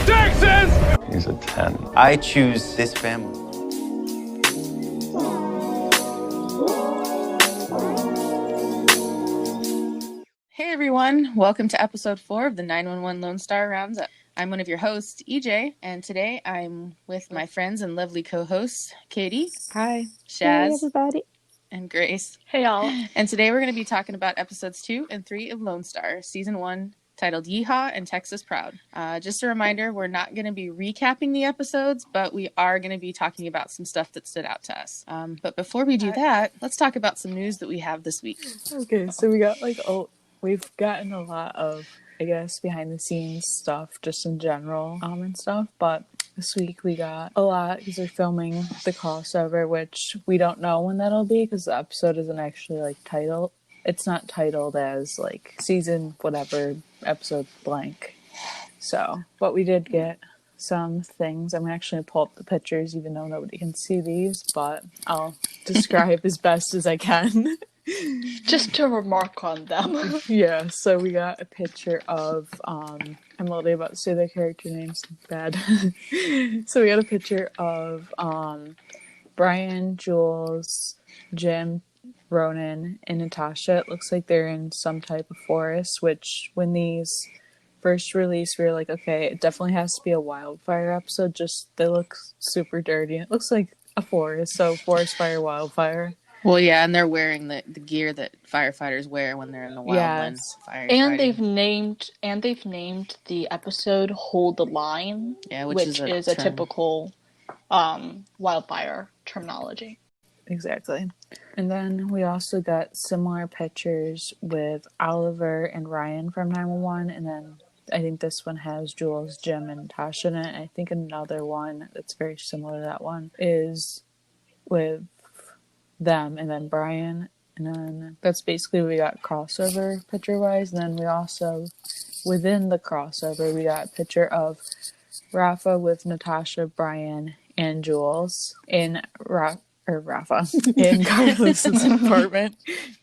taxes! He's a 10. I choose this family. Hey everyone, welcome to episode 4 of the 911 Lone Star Roundup. I'm one of your hosts, EJ, and today I'm with my friends and lovely co-hosts, Katie. Hi. Shaz. Hey, everybody. And Grace. Hey, y'all. And today we're going to be talking about episodes 2 and 3 of Lone Star, season 1, titled Yee Haw and Texas Proud. Just a reminder, we're not going to be recapping the episodes, but we are going to be talking about some stuff that stood out to us. But before we do that, let's talk about some news that we have this week. Okay, so we've gotten a lot of, I guess, behind the scenes stuff just in general and stuff, but this week we got a lot because they're filming the crossover, which we don't know when that'll be because the episode isn't actually like titled. It's not titled as like season whatever episode blank. So, but we did get some things. I'm actually going to pull up the pictures even though nobody can see these, but I'll describe as best as I can. Just to remark on them. Yeah, so we got a picture of, I'm literally about to say their character names, bad. So we got a picture of Brian, Jules, Jim, Ronan, and Natasha. It looks like they're in some type of forest, which when these first released, we were like, okay, it definitely has to be a wildfire episode, just they look super dirty. It looks like a forest, so forest fire, wildfire. Well, yeah, and they're wearing the gear that firefighters wear when they're in the wildland fire. And they've named the episode "Hold the Line," yeah, which is a typical wildfire terminology. Exactly. And then we also got similar pictures with Oliver and Ryan from 911, and then I think this one has Jules, Jim, and Tasha in it. I think another one that's very similar to that one is with them and then Brian, and then that's basically what we got crossover picture wise. And then we also within the crossover we got a picture of Rafa with Natasha, Brian, and Jules in Rafa in Carlos's apartment.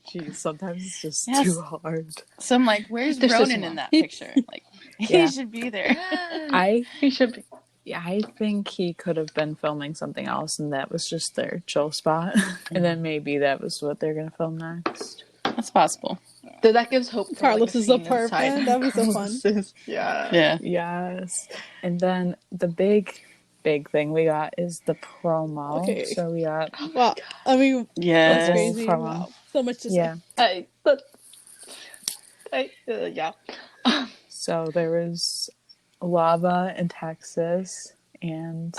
Jeez, sometimes it's just too hard. So I'm like, where's Ronan in that picture? Like, he should be there. He should be. Yeah, I think he could have been filming something else, and that was just their chill spot. And then maybe that was what they're gonna film next. That's possible. So that gives hope. Carlos's apartment. That was so fun. Yeah. Yes. And then the big thing we got is the promo. Okay. So we got. Wow. I mean, that's crazy. Wow. So much to say. Yeah. So there was lava in Texas, and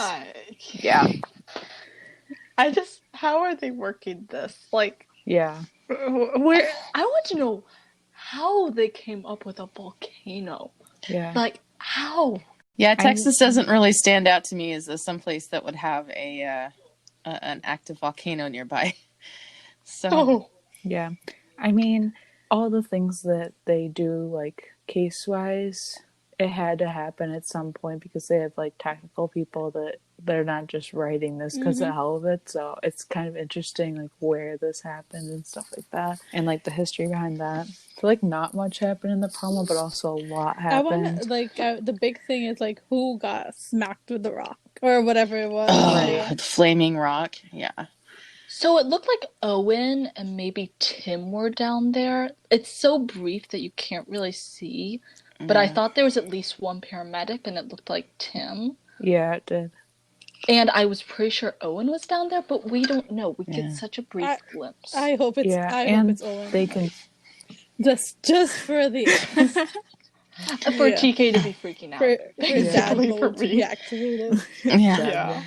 how are they working this? Like, yeah, where I want to know how they came up with a volcano. Yeah, like how? Yeah, Texas doesn't really stand out to me as some place that would have an active volcano nearby. So yeah, I mean, all the things that they do, like case wise, it had to happen at some point because they have like technical people that they're not just writing this because of the hell of it. So it's kind of interesting, like where this happened and stuff like that, and like the history behind that. So like not much happened in the promo, but also a lot happened. The big thing is like who got smacked with the rock or whatever it was. The flaming rock. Yeah. So it looked like Owen and maybe Tim were down there. It's so brief that you can't really see. But I thought there was at least one paramedic, and it looked like Tim. Yeah, it did. And I was pretty sure Owen was down there, but we don't know. We get such a brief glimpse. I hope it's. Yeah, I and hope it's Owen. They can just for the for TK to be freaking out. For dad mode to be activated. Yeah.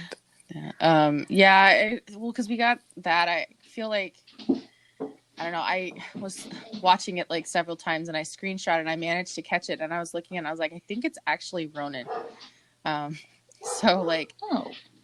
Well, because we got that, I feel like. I don't know, I was watching it like several times and I screenshot and I managed to catch it and I was looking and I was like, I think it's actually Ronan. So like,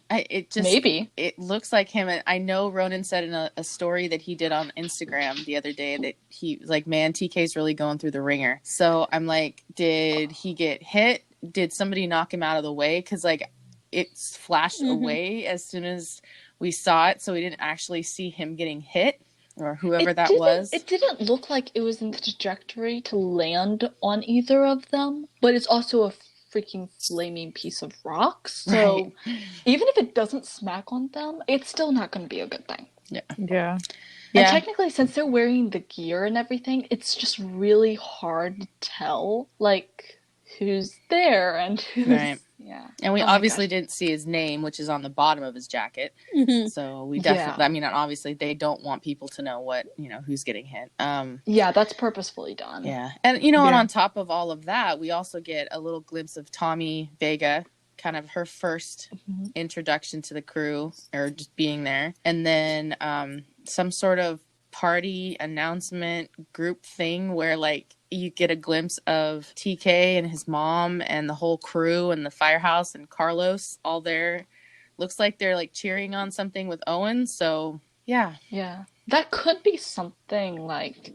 maybe it looks like him. And I know Ronan said in a story that he did on Instagram the other day that he was like, man, TK's really going through the ringer. So I'm like, did he get hit? Did somebody knock him out of the way? Cause like it's flashed away as soon as we saw it. So we didn't actually see him getting hit. Or whoever that was. It didn't look like it was in the trajectory to land on either of them. But it's also a freaking flaming piece of rock. So even if it doesn't smack on them, it's still not going to be a good thing. Yeah. And technically, since they're wearing the gear and everything, it's just really hard to tell, like, who's there and who's... Right. Yeah. And we Oh my obviously gosh. didn't see his name, which is on the bottom of his jacket. Mhm. So we Yeah. definitely, I mean, and obviously they don't want people to know what, who's getting hit. Yeah, that's purposefully done. Yeah. And, and on top of all of that, we also get a little glimpse of Tommy Vega, kind of her first introduction to the crew, or just being there. And then some sort of party announcement group thing where, like, you get a glimpse of TK and his mom and the whole crew and the firehouse and Carlos all there. Looks like they're, like, cheering on something with Owen. So, yeah. Yeah. That could be something like...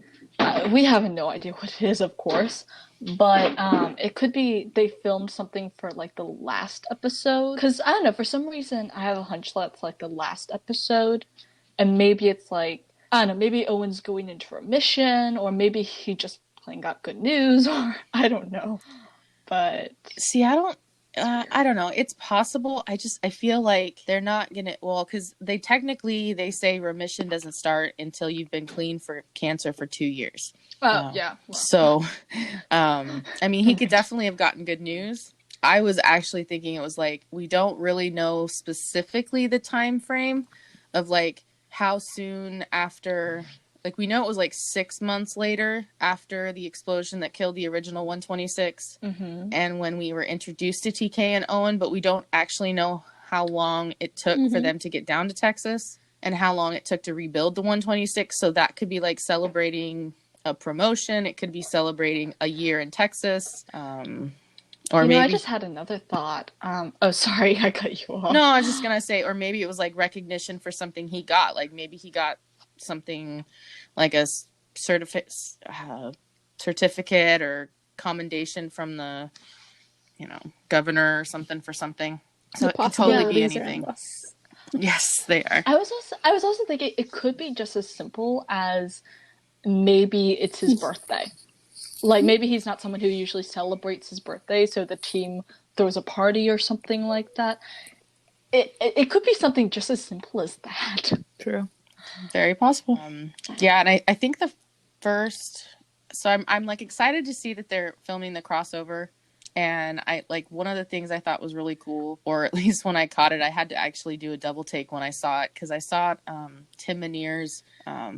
we have no idea what it is, of course, but it could be they filmed something for, like, the last episode. Because, I don't know, for some reason, I have a hunch that's, like, the last episode, and maybe it's, like, I don't know, maybe Owen's going into remission, or maybe he just plain got good news, or I don't know. But... See, I don't know. It's possible. I feel like they're not gonna, because they say remission doesn't start until you've been clean for cancer for 2 years. Yeah. Well. So, I mean, he could definitely have gotten good news. I was actually thinking it was like, we don't really know specifically the time frame of, like, how soon after, like, we know it was like 6 months later after the explosion that killed the original 126, and when we were introduced to TK and Owen, but we don't actually know how long it took for them to get down to Texas and how long it took to rebuild the 126. So that could be, like, celebrating a promotion. It could be celebrating a year in Texas. Or maybe I just had another thought. Oh, sorry, I cut you off. No, I was just gonna say, or maybe it was, like, recognition for something he got. Like, maybe he got something like a certificate or commendation from the, governor or something for something. So it could totally be anything. Yes, they are. I was also thinking it could be just as simple as maybe it's his birthday. Like, maybe he's not someone who usually celebrates his birthday, so the team throws a party or something like that. It could be something just as simple as that. True. Very possible. Yeah, and I think the first... So I'm like, excited to see that they're filming the crossover. And one of the things I thought was really cool, or at least when I caught it, I had to actually do a double take when I saw it, because I saw Tim Minear's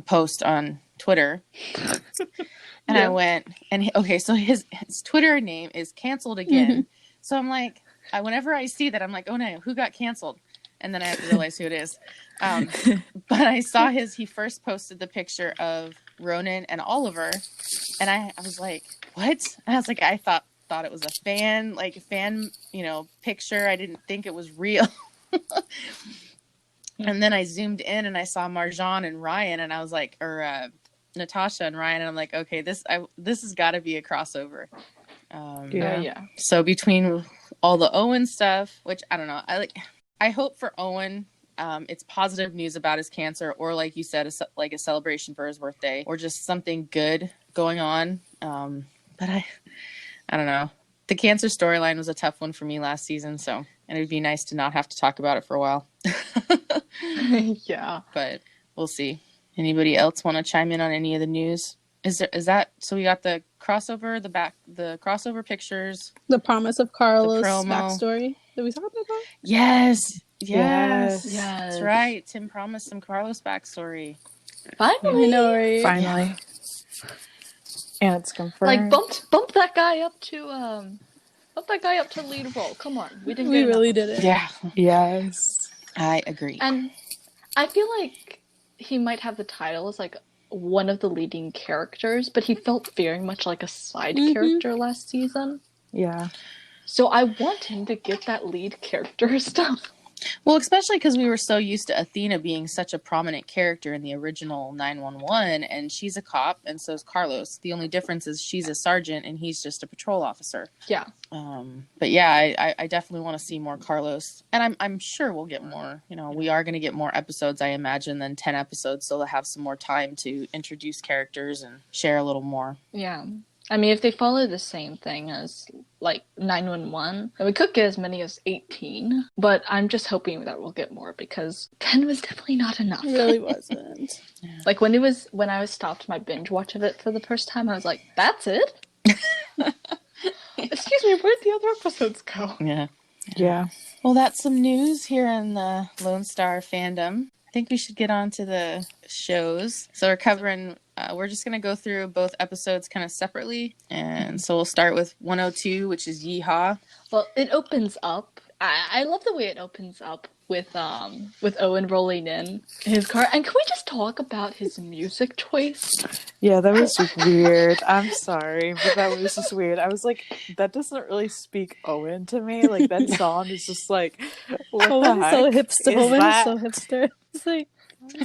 post on Twitter. And I went, so his Twitter name is Canceled Again. So I'm like, whenever I see that, I'm like, oh no, who got canceled? And then I have to realize who it is. But I saw he first posted the picture of Ronan and Oliver, and I was like, what? And I was like, I thought it was a fan picture. I didn't think it was real. And then I zoomed in and I saw Marjan and Ryan, and I was like, Natasha and Ryan, and I'm like, okay, this has got to be a crossover. Yeah. So between all the Owen stuff, which I don't know, I hope for Owen, it's positive news about his cancer, or like you said, a celebration for his birthday, or just something good going on. But I don't know. The cancer storyline was a tough one for me last season, and it would be nice to not have to talk about it for a while. Yeah. But we'll see. Anybody else want to chime in on any of the news? So we got the crossover, the crossover pictures. The promise of Carlos' promo. Backstory that we talked about? Yes. Yes. That's right. Tim promised some Carlos backstory. Finally. I know, right? Finally. And it's confirmed. Like, bump that guy up to lead role. Come on. We really did it. Yeah. Yes. I agree. And I feel like he might have the title as, like, one of the leading characters, but he felt very much like a side character last season. Yeah. So I want him to get that lead character stuff. Well, especially because we were so used to Athena being such a prominent character in the original 911, and she's a cop, and so is Carlos. The only difference is she's a sergeant, and he's just a patrol officer. Yeah. But yeah, I definitely want to see more Carlos, and I'm sure we'll get more. We are going to get more episodes, I imagine, than 10 episodes, so they'll have some more time to introduce characters and share a little more. Yeah. I mean, if they follow the same thing as like 911, then we could get as many as 18. But I'm just hoping that we'll get more because 10 was definitely not enough. It really wasn't. Like when I was stopped my binge watch of it for the first time, I was like, "That's it." Excuse me, where'd the other episodes go? Yeah. Well, that's some news here in the Lone Star fandom. I think we should get on to the shows. So we're just going to go through both episodes kind of separately. And so we'll start with 102, which is Yee Haw. Well, it opens up. I love the way it opens up with Owen rolling in his car. And can we just talk about his music choice? Yeah, that was weird. I'm sorry, but that was just weird. I was like, that doesn't really speak Owen to me. Like, that song is just like, what the heck So hipster. is that? So hipster. It's like,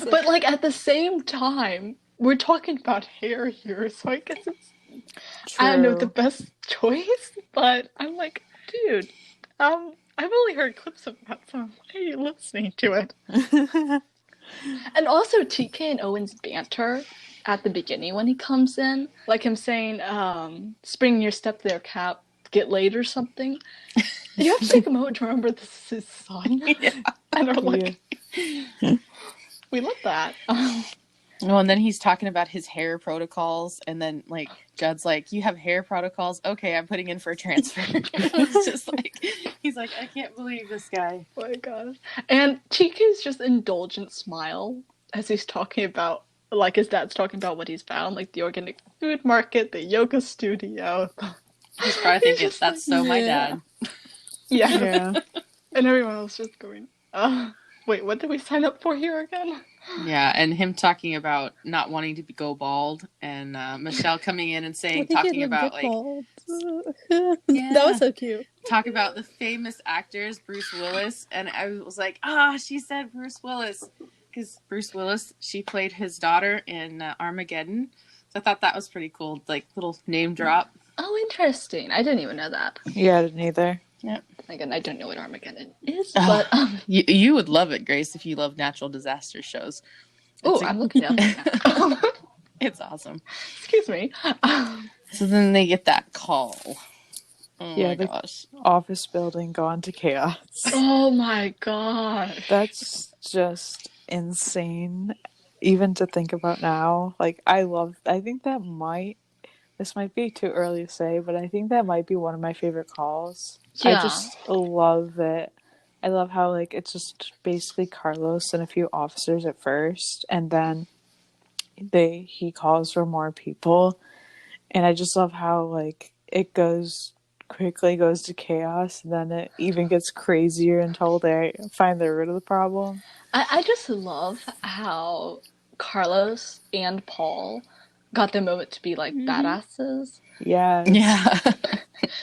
But like at the same time, we're talking about hair here, so I guess it's I don't know the best choice. But I'm like, dude, I've only heard clips of that song. Why are you listening to it? And also TK and Owen's banter at the beginning when he comes in, like him saying, "Spring your step there, Cap. Get laid or something." You have to take a moment to remember this is his son, and are like, we love that. Well, and then he's talking about his hair protocols, and then like Judd's like, "You have hair protocols? Okay, I'm putting in for a transfer." It's just like he's like, "I can't believe this guy." Oh my gosh! And TK's just indulgent smile as he's talking about, like his dad's talking about what he's found, like the organic food market, the yoga studio. He's probably thinking, "That's so my dad." Yeah. And everyone else just going, wait, what did we sign up for here again? Yeah, and him talking about not wanting to go bald, and Michelle coming in and talking about like, that was so cute. Talk about the famous actors, Bruce Willis, and I was like, she said Bruce Willis, because Bruce Willis, she played his daughter in Armageddon, so I thought that was pretty cool, like little name drop. Oh, interesting. I didn't even know that. Yeah, I didn't either. Yeah. Again, I don't know what Armageddon is, but you would love it, Grace, if you love natural disaster shows. I'm looking it up right now. It's awesome. Excuse me. So then they get that call. Oh my gosh. Office building gone to chaos. Oh my god. That's just insane, even to think about now. Like, I think this might be too early to say, but I think that might be one of my favorite calls. Yeah. I just love it. I love how, like, it's just basically Carlos and a few officers at first, and then he calls for more people. And I just love how, like, it quickly goes to chaos, and then it even gets crazier until they find the root of the problem. I just love how Carlos and Paul got the moment to be like badasses. Yes. Yeah.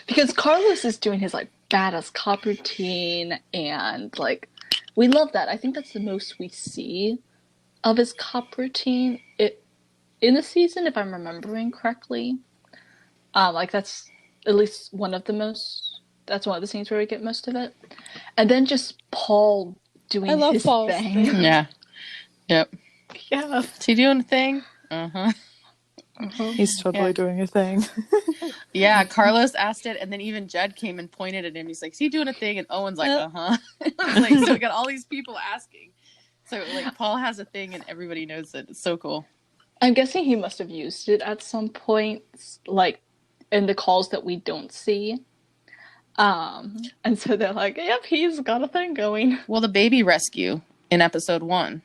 Because Carlos is doing his like badass cop routine, and like we love that. I think that's the most we see of his cop routine in the season, if I'm remembering correctly. Like that's at least one of the scenes where we get most of it. And then just Paul doing his thing. Yeah. Yep. Yeah. Is he doing a thing? Uh-huh. He's totally doing a thing. Yeah, Carlos asked it, and then even Judd came and pointed at him. He's like, "Is he doing a thing?" And Owen's like, "Uh-huh." Like, so we got all these people asking. So like Paul has a thing, and everybody knows it. It's so cool. I'm guessing he must have used it at some point, like in the calls that we don't see. And so they're like, "Yep, he's got a thing going." Well, the baby rescue in episode 1.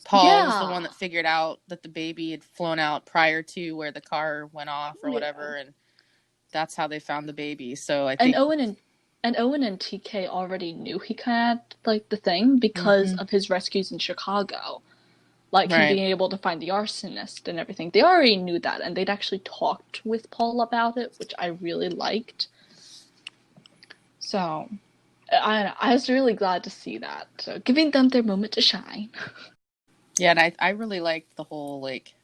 Paul was the one that figured out that the baby had flown out prior to where the car went off or whatever, and that's how they found the baby. So I think Owen and TK already knew he kind of had like the thing because of his rescues in Chicago, like him being able to find the arsonist and everything. They already knew that, and they'd actually talked with Paul about it, which I really liked. So I was really glad to see that. So giving them their moment to shine. Yeah, and I really liked the whole, like,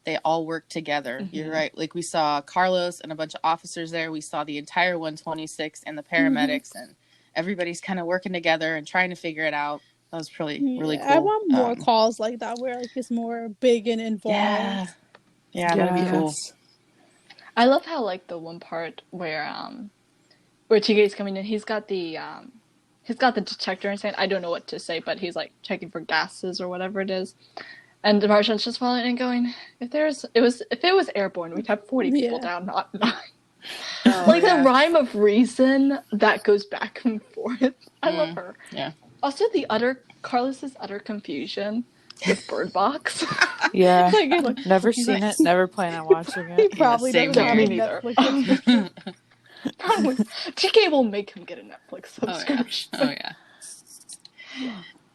they all work together. Mm-hmm. You're right. Like, we saw Carlos and a bunch of officers there. We saw the entire 126 and the paramedics, and everybody's kind of working together and trying to figure it out. That was really cool. I want more calls like that where like it's more big and involved. Yeah, that'd be cool. I love how like the one part where TK's coming in, he's got the detector and saying, I don't know what to say, but he's like checking for gases or whatever it is. And the Martian's just following and going, if it was airborne, we'd have 40 people down, not 9. Like the rhyme of reason that goes back and forth. I love her. Yeah. Also Carlos's utter confusion with Bird Box. Yeah. Like, Never seen it, never plan on watching it. he probably same doesn't have here. a Me neither. Netflix subscription. Probably. TK will make him get a Netflix subscription. Oh yeah.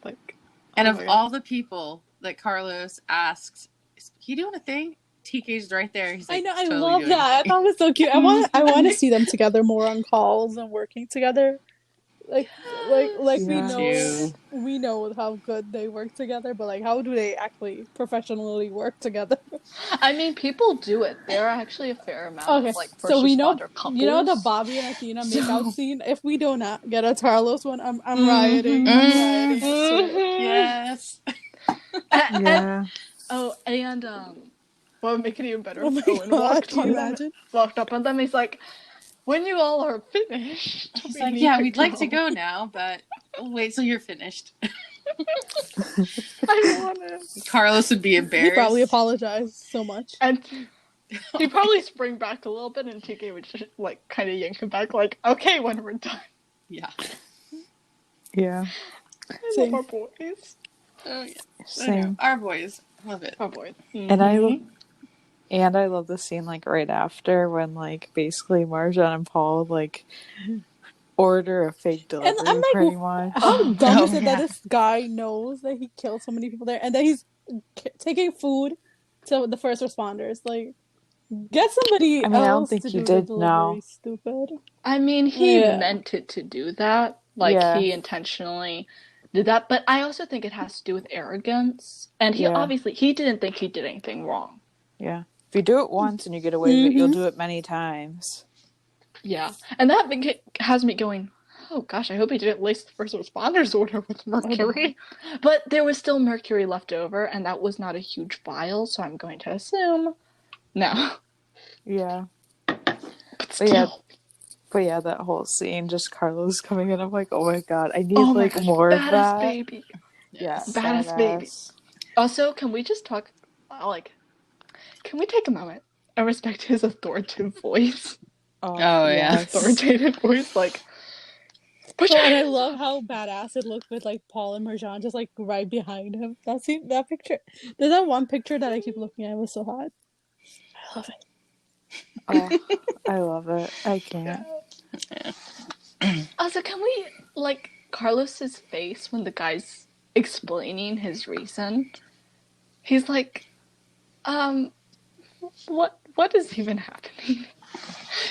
Like, And oh of my God. all the people that Carlos asked, is he doing a thing? TK's right there. He's like, I know, I totally love doing that. I thought it was so cute. I want to see them together more on calls and working together. Like Yeah. we know how good they work together, but like how do they actually professionally work together? I mean, people do it. There are actually a fair amount Okay, of like first so we know responder couples. you know the Bobby and Athena makeout scene. If we do not get a Tarlos one, I'm rioting. I'm rioting. Yes. Yeah. And what would make it even better? Oh my Owen God, can you imagine? walked up on them. He's like, "When you all are finished, He's we like, need yeah, to we'd like to go now, but we'll wait till you're finished. I want it." Carlos would be He embarrassed. probably apologized so much. And he'd probably spring back a little bit, and TK would just like kind of yank him back, like, "Okay, when we're done." Yeah. Yeah. I Same. love our boys. Oh yeah. I know. Same. Our boys love it. Our boys. And I love the scene like right after when like basically Marjan and Paul like order a fake delivery I'm like, pretty much. how dumb is it yeah. that this guy knows that he killed so many people there, and that he's taking food to the first responders? Like, get somebody I mean, I don't else think to he do did the delivery. know. Stupid. I mean, he Yeah. meant it to do that. Like, Yeah. he intentionally did that. But I also think it has to do with arrogance. And he obviously, he didn't think he did anything wrong. Yeah. If you do it once and you get away with it, you'll do it many times. Yeah. And that has me going, oh gosh, I hope he didn't lace the first responders order with mercury. But there was still mercury left over, and that was not a huge vial, so I'm going to assume no. Yeah. But still. But yeah, that whole scene, just Carlos coming in, I'm like, oh my God, I need Oh my like gosh, more of badass that. baby. Yeah, Badass baby. Also, can we just talk, can we take a moment and respect his authoritative voice? Oh yeah. Authoritative voice, like, Oh, and I love how badass it looked with like Paul and Marjan just like right behind him. That picture. There's that one picture that I keep looking at. It was so hot. I love it. Oh, I love it. I can't. Also, can we, like, Carlos's face when the guy's explaining his reason? He's like, what is even happening?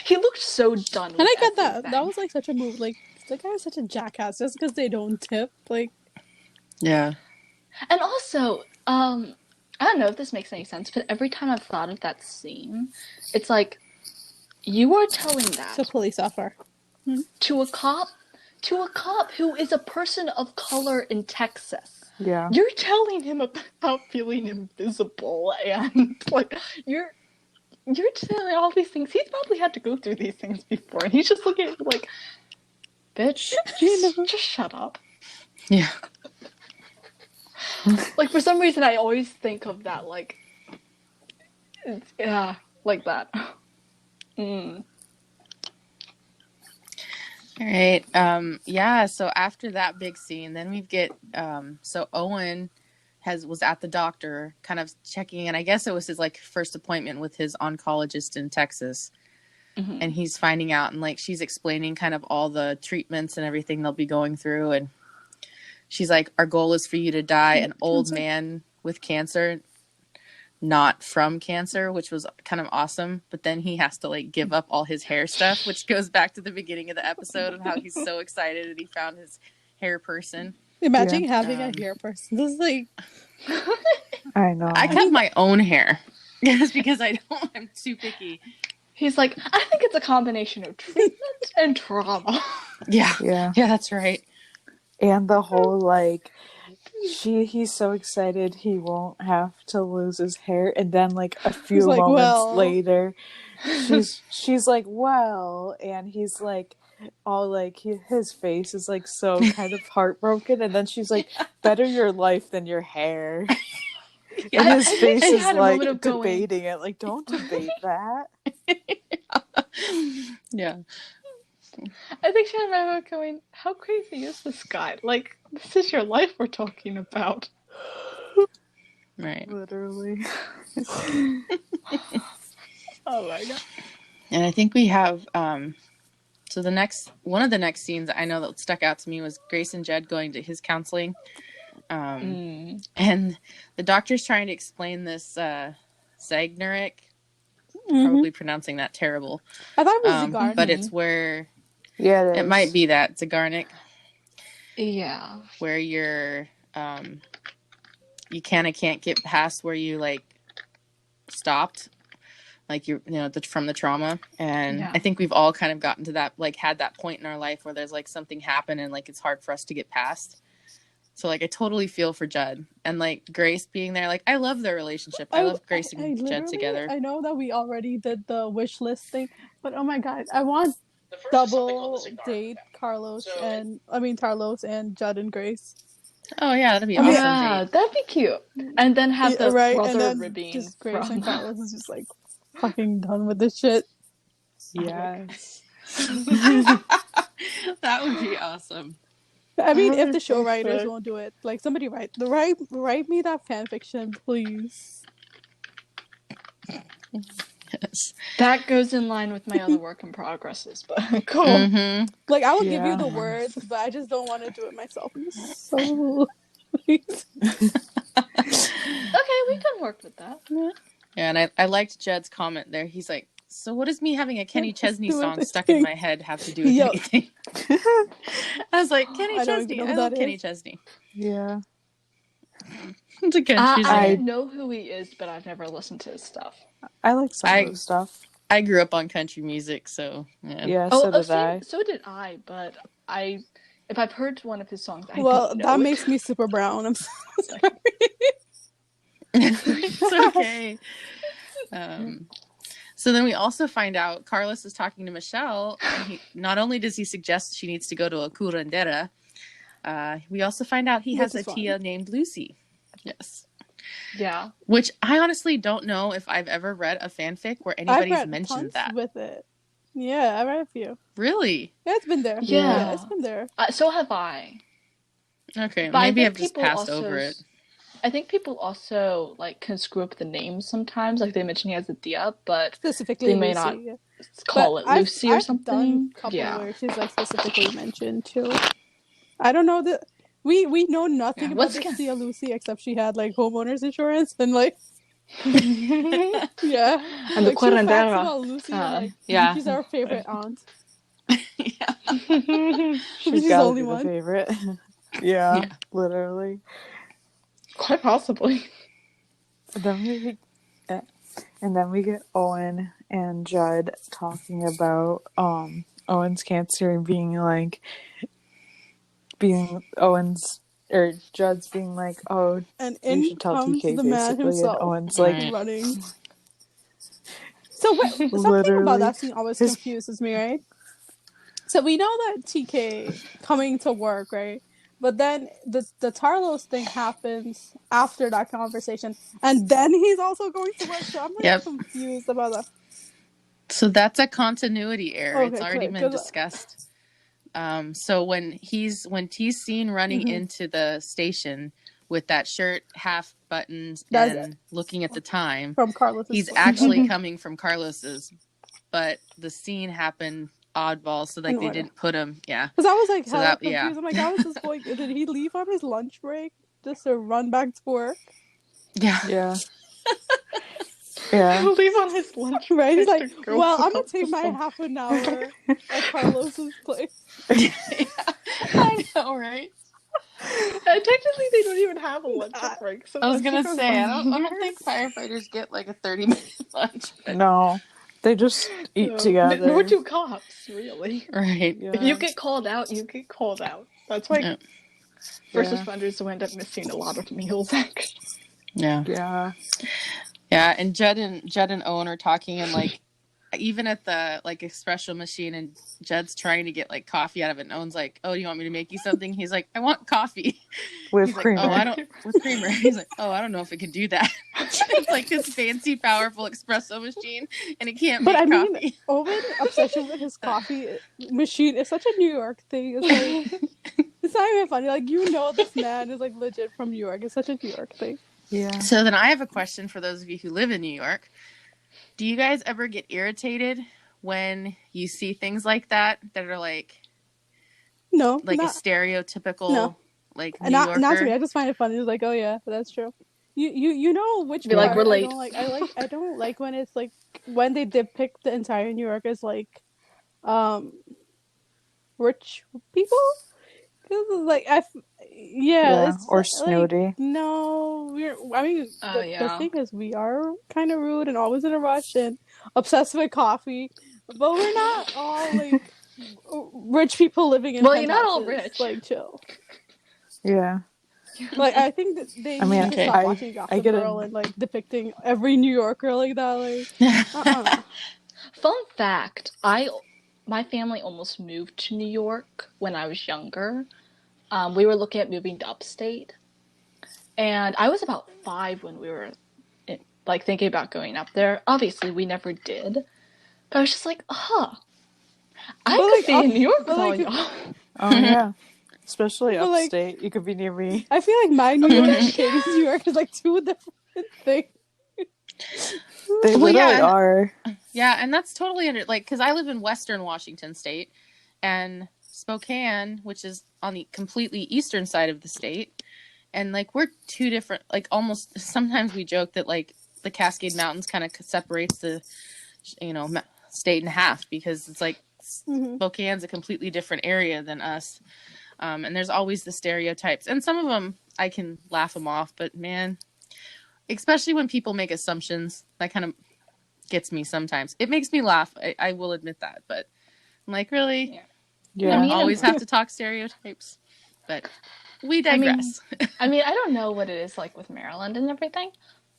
He looked so done with And I get everything. that. That was like such a move. Like the guy is such a jackass just because they don't tip. Like, Yeah. And also, I don't know if this makes any sense, but every time I've thought of that scene, it's like, you are telling that it's a police officer. to a cop who is a person of color in Texas. Yeah. You're telling him about feeling invisible, and like you're telling all these things. He's probably had to go through these things before, and he's just looking at you like, bitch, just shut up. Yeah. Like, for some reason, I always think of that, like, yeah, like that. All right. Yeah. So after that big scene, then we get. So Owen was at the doctor, kind of checking in. I guess it was his like first appointment with his oncologist in Texas, and he's finding out, and like she's explaining kind of all the treatments and everything they'll be going through, and she's like, "Our goal is for you to die an old man with cancer." Not from cancer, which was kind of awesome, but then he has to like give up all his hair stuff, which goes back to the beginning of the episode of how he's so excited that he found his hair person. Imagine having a hair person. This is like, I know. I cut my own hair just because I'm too picky. He's like, I think it's a combination of treatment and trauma. Yeah, that's right. And the whole like he's so excited he won't have to lose his hair, and then like a few like, moments well. later she's like, well, and he's like, all like his face is like so kind of heartbroken, and then she's like, better your life than your hair. Yeah, And his I think face she is had a like moment of going. debating it. Like, don't debate that. yeah. I think she had a moment of going, how crazy is this guy? Like, this is your life we're talking about. Right. Literally. Oh my god. And I think we have so one of the next scenes I know that stuck out to me was Grace and Judd going to his counseling. And the doctor's trying to explain this Zagnaric. Probably pronouncing that terrible. I thought it was Zagarnik. But it's where Yeah, it might be that Zagarnik. Yeah. Where you're you can't get past where you like stopped, like from the trauma. And I think we've all kind of gotten to that, like had that point in our life where there's like something happen and like it's hard for us to get past. So like I totally feel for Judd and like Grace being there. Like I love their relationship. I love Grace and Judd together. I know that we already did the wish list thing, but oh my god, I want double date Tarlos and Judd and Grace. Oh yeah, that'd be awesome. Yeah, that'd be cute. And then have the brother and then ribbing just Grace from... and Carlos is just like fucking done with this shit. yes. That would be awesome. I mean, if the show writers won't do it, like somebody write me that fan fiction, please. Yes. That goes in line with my other work in progresses, but cool. Like I will give you the words, but I just don't want to do it myself. So please. Okay, we can work with that. Yeah, and I liked Judd's comment there. He's like, so what does me having a Kenny Chesney song stuck in my head have to do with anything? I was like, Kenny Chesney. I love Kenny Chesney. Yeah. I know who he is, but I've never listened to his stuff. I like some of his stuff. I grew up on country music, so yeah. Yeah, so did I. So did I, but if I've heard one of his songs, I well, don't know that it. makes me super brown. I'm so sorry. It's okay. So then we also find out Carlos is talking to Michelle, and not only does he suggest she needs to go to a curandera, we also find out he has a tia named Lucy. Yes. Yeah. Which I honestly don't know if I've ever read a fanfic where anybody's mentioned that. With it. Yeah, I read a few. Really? Yeah, it's been there. Yeah, it's been there. So have I. Okay, but maybe I've just passed over it. I think people also like can screw up the names sometimes. Like they mention he has a tia, but specifically they may Lucy, not call it Lucy or something. Done a couple where she's like specifically mentioned too. I don't know that we know nothing about this tia Lucy except she had like homeowners insurance and like and the curandera. Lucy she's our favorite aunt. She's the only one. Favorite. Yeah, literally. Quite possibly. And then we get Owen and Judd talking about Owens Cancer and being Judd's being like, oh, and you should tell TK the man basically, himself, and Owen's like running. So something about that scene always confuses me, right? So we know that TK coming to work, right? But then the Tarlos thing happens after that conversation, and then he's also going to work. So I'm confused about that. So that's a continuity error. It's already been discussed. So when T's seen running into the station with that shirt half buttoned and looking at the time from Carlos's, he's actually coming from Carlos's, but the scene happened oddball, so like they didn't put him. Yeah, because I was like, confused. I'm like, how is this going? Did he leave on his lunch break just to run back to work? Yeah. Leave on his lunch break. Right? He's like, well, I'm gonna take my half an hour at Carlos's place. I know, right? Technically, they don't even have a lunch break. So I was gonna say, I don't think firefighters get like a 30-minute lunch. No. They just eat together. Nor do cops, really. Right. Yeah. If you get called out, you get called out. That's why first responders wind up missing a lot of meals, actually. Yeah. Yeah. Yeah, and Judd and Owen are talking, and like even at the like espresso machine, and Judd's trying to get like coffee out of it, and Owen's like, "Oh, do you want me to make you something?" He's like, "I want coffee." With He's creamer. like, "Oh, I don't with creamer." He's like, "Oh, I don't know if it can do that." It's like this fancy, powerful espresso machine, and it can't But make I mean, coffee. Owen's obsession with his coffee machine is such a New York thing. It's like it's not even funny. Like this man is like legit from New York. It's such a New York thing. Yeah. So then I have a question for those of you who live in New York. Do you guys ever get irritated when you see things like that are like No, a not, stereotypical no. like New not Yorker? to me. I just find it funny. It's like, oh yeah, that's true. You know which Be part like, relate. I don't like when it's like when they depict the entire New York as like rich people. This is like it's or like, snooty. no, Oh, the yeah. thing is we are kind of rude and always in a rush and obsessed with coffee, but we're not all like rich people living in Well, you're not all penthouses. rich. Like chill. Yeah. Like I think that they I mean, need to Okay. stop watching Gossip get Girl and like depicting every New Yorker like that. Like, Fun fact, my family almost moved to New York when I was younger. We were looking at moving to upstate, and I was about 5 when we were like thinking about going up there. Obviously, we never did, but I was just like, I could be in New York with all y'all. Oh yeah. Especially But, like, upstate. You could be near me. I feel like my New York and Katie's New York is like two different things. They Well, literally yeah, are. Yeah, and that's totally because I live in Western Washington State, and Spokane, which is on the completely eastern side of the state, and like we're two different. Like almost sometimes we joke that like the Cascade Mountains kind of separates the state in half because it's like Spokane's a completely different area than us, and there's always the stereotypes, and some of them I can laugh them off, but man, especially when people make assumptions, that kind of gets me sometimes. It makes me laugh. I will admit that, but I'm like, really? Yeah. I mean, always have to talk stereotypes, but we digress. I don't know what it is like with Maryland and everything,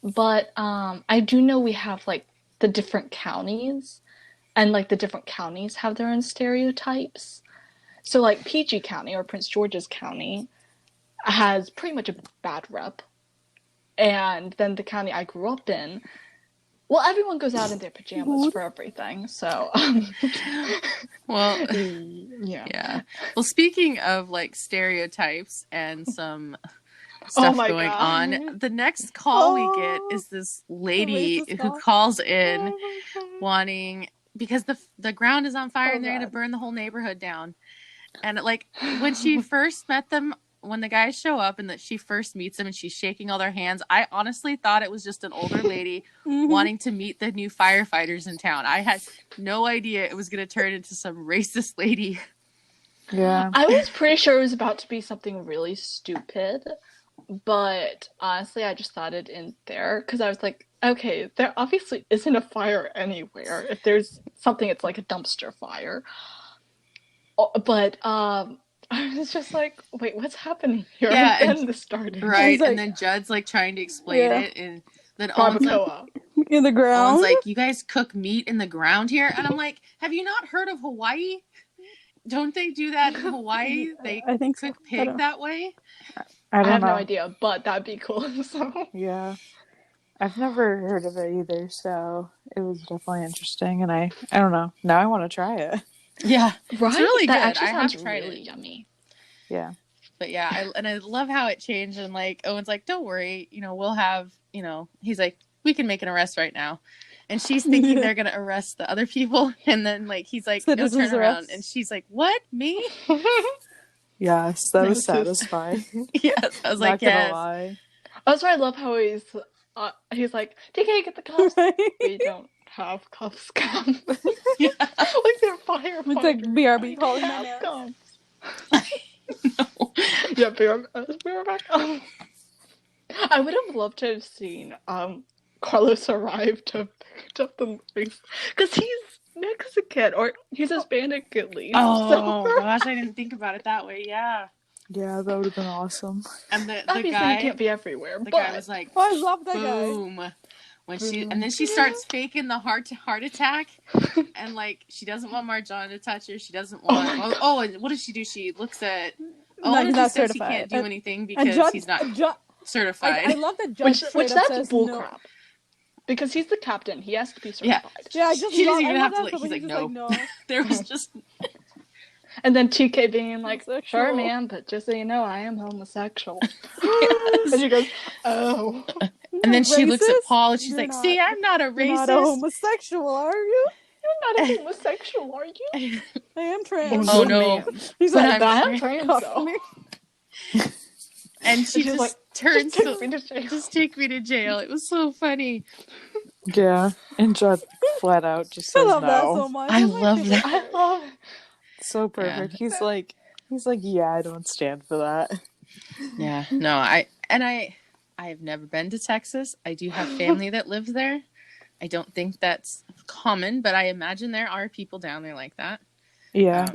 but I do know we have like the different counties, and like the different counties have their own stereotypes. So like PG County or Prince George's County has pretty much a bad rep, and then the county I grew up in, well, everyone goes out in their pajamas for everything, so Well, yeah. Well, speaking of like stereotypes and some stuff going on, the next call we get is this lady who calls in wanting, because the ground is on fire and they're going to burn the whole neighborhood down. And like when she first met them, when the guys show up and that she first meets them and she's shaking all their hands, I honestly thought it was just an older lady wanting to meet the new firefighters in town. I had no idea it was going to turn into some racist lady. Yeah. I was pretty sure it was about to be something really stupid, but honestly, I just thought it in there because I was like, okay, there obviously isn't a fire anywhere. If there's something, it's like a dumpster fire. But I was just like, wait, what's happening here? Yeah, and then this started. Right, like, and then Judd's like trying to explain it, and then Barbacoa. In the ground. Owen's like, you guys cook meat in the ground here? And I'm like, have you not heard of Hawaii? Don't they do that in Hawaii? They I think cook so. pig that way? I I have know. no idea, but that'd be cool. So Yeah. I've never heard of it either, so it was definitely interesting, and I don't know. Now I want to try it. Yeah, right, it's really that good. actually I have sounds tried really it. yummy. Yeah. But yeah, I love how it changed, and like Owen's like, don't worry, we'll have, he's like, we can make an arrest right now. And she's thinking they're gonna arrest the other people, and then like he's like, no, turn around, and she's like, what, me? Yes, that was satisfying. Yes, I was like, Not gonna yes. lie. Also, I love how he's like, TK, get the cuffs. Right? We don't have cuffs, come. Yeah. Like they're firefighters. It's like BRB calling have my cuffs. No. Yeah, BRB. I would have loved to have seen Carlos arrive to pick up the movies because he's Mexican or he's Hispanic at least. Oh gosh, I didn't think about it that way. Yeah. Yeah, that would have been awesome. And the Obviously, guy you can't be everywhere. The but guy was like, Oh, I love that boom. when and then she starts faking the heart attack, and like she doesn't want Marjan to touch her. She doesn't want. And what does she do? She looks at. No, he's not says he certified. can't do anything And because Judd, he's not Judd, certified. I love that Judd straight which up that's says bullcrap. no. Because he's the captain, he has to be Yeah. certified. Yeah, I just She love, doesn't even I love have to. that, Like, but he's like, just no. like, no. There was just. And then TK being like, Homosexual. sure, man, but just so you know, I am homosexual. And she goes, oh. And then she looks at Racist? Paul and she's You're like, not. "See, I'm not a You're racist." not a homosexual, are you? You're not a homosexual, are you? I am trans. Oh no. Man. He's But like, I'm I'm trans, cuff though. me. And she she's just like, turns just take me to jail. Just take me to jail. It was so funny. Yeah, and Judd flat out just I says love that no. so much. I That's my love favorite that. I part. love it. So perfect. He's like, yeah, I don't stand for that. Yeah. No, I've never been to Texas. I do have family that lives there. I don't think that's common, but I imagine there are people down there like that. Yeah.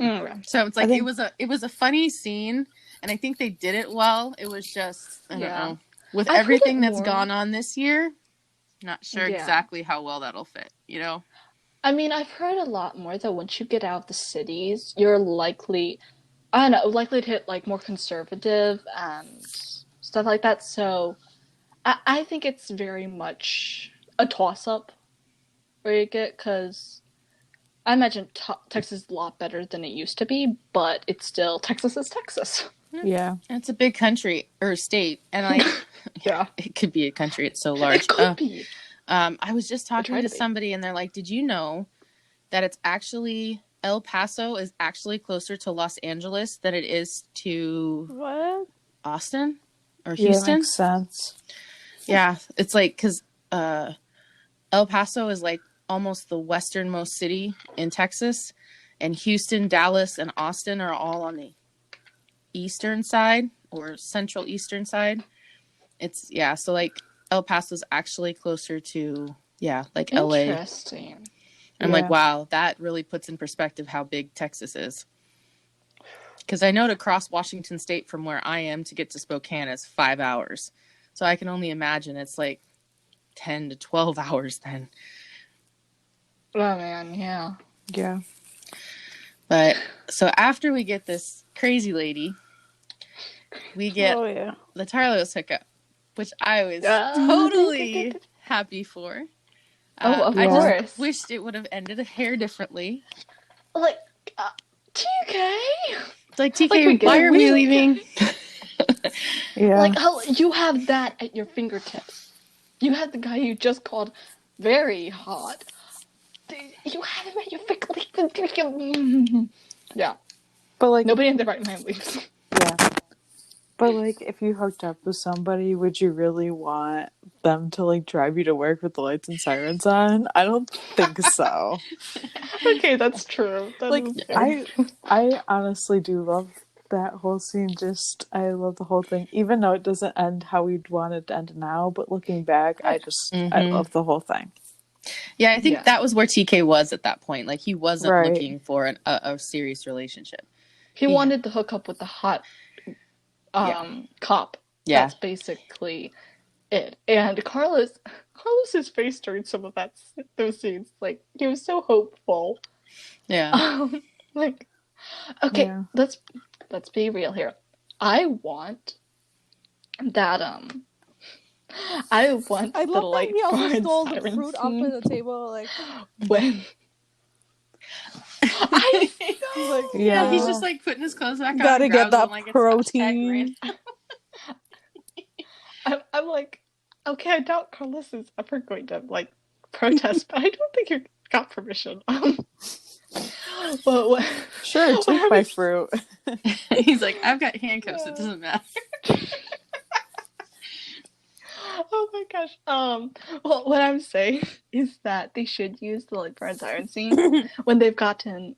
So it's like I think- it was a funny scene, and I think they did it well. It was just I don't know. With I've heard everything it that's more. gone on this year, not sure Yeah. exactly how well that'll fit, you know? I mean, I've heard a lot more that once you get out of the cities, you're likely, I don't know, likely to hit like more conservative and stuff like that. So I think it's very much a toss-up where you get, because I imagine Texas is a lot better than it used to be, but it's still, Texas is Texas. Yeah. It's a big country or state, and like Yeah. it could be a country. It's so large. It could be. I was just talking try to to be. somebody, and they're like, "Did you know that it's actually El Paso is actually closer to Los Angeles than it is to What? Austin or Yeah, Houston?" makes sense. Yeah, it's like because El Paso is like almost the westernmost city in Texas, and Houston, Dallas, and Austin are all on the eastern side or central eastern side. It's so like El Paso's actually closer to like LA. Interesting. I'm like, wow, that really puts in perspective how big Texas is. Because I know to cross Washington State from where I am to get to Spokane is 5 hours. So I can only imagine it's like 10 to 12 hours then. Oh man, yeah. Yeah. But so after we get this crazy lady, we get the Tarlos hookup, which I was totally happy for. Of I course. just wished it would have ended a hair differently. Like, TK? Like, TK, Like, why are we leaving? Yeah. Like, how you have that at your fingertips. You have the guy you just called very hot. You have him at your fingertips. Yeah. But like Nobody in their right mind leaves. Yeah. But like if you hooked up with somebody, would you really want them to like drive you to work with the lights and sirens on? I don't think so. Okay, that's true. I honestly do love that whole scene. I love the whole thing, even though it doesn't end how we'd want it to end now. But looking back, I love the whole thing. Yeah, I think that was where TK was at that point. Like, he wasn't Right. looking for a serious relationship. He wanted to hook up with the hot cop. Yeah. That's basically it. And Carlos's face during some of those scenes, like, he was so hopeful. Yeah. Like, okay, let's be real here. I want that I want I the love that light he also bar stole the siren fruit off scene of the table. Like, when I know. like, Yeah, he's just like putting his clothes back on. Gotta and get grabs that one, like, it's protein. I'm like, okay, I doubt Carlos is ever going to like protest, but I don't think you got permission. But Sure, take my fruit. He's like, I've got handcuffs. It doesn't matter. Oh my gosh. Well, what I'm saying is that they should use the like bar and siren scene when they've gotten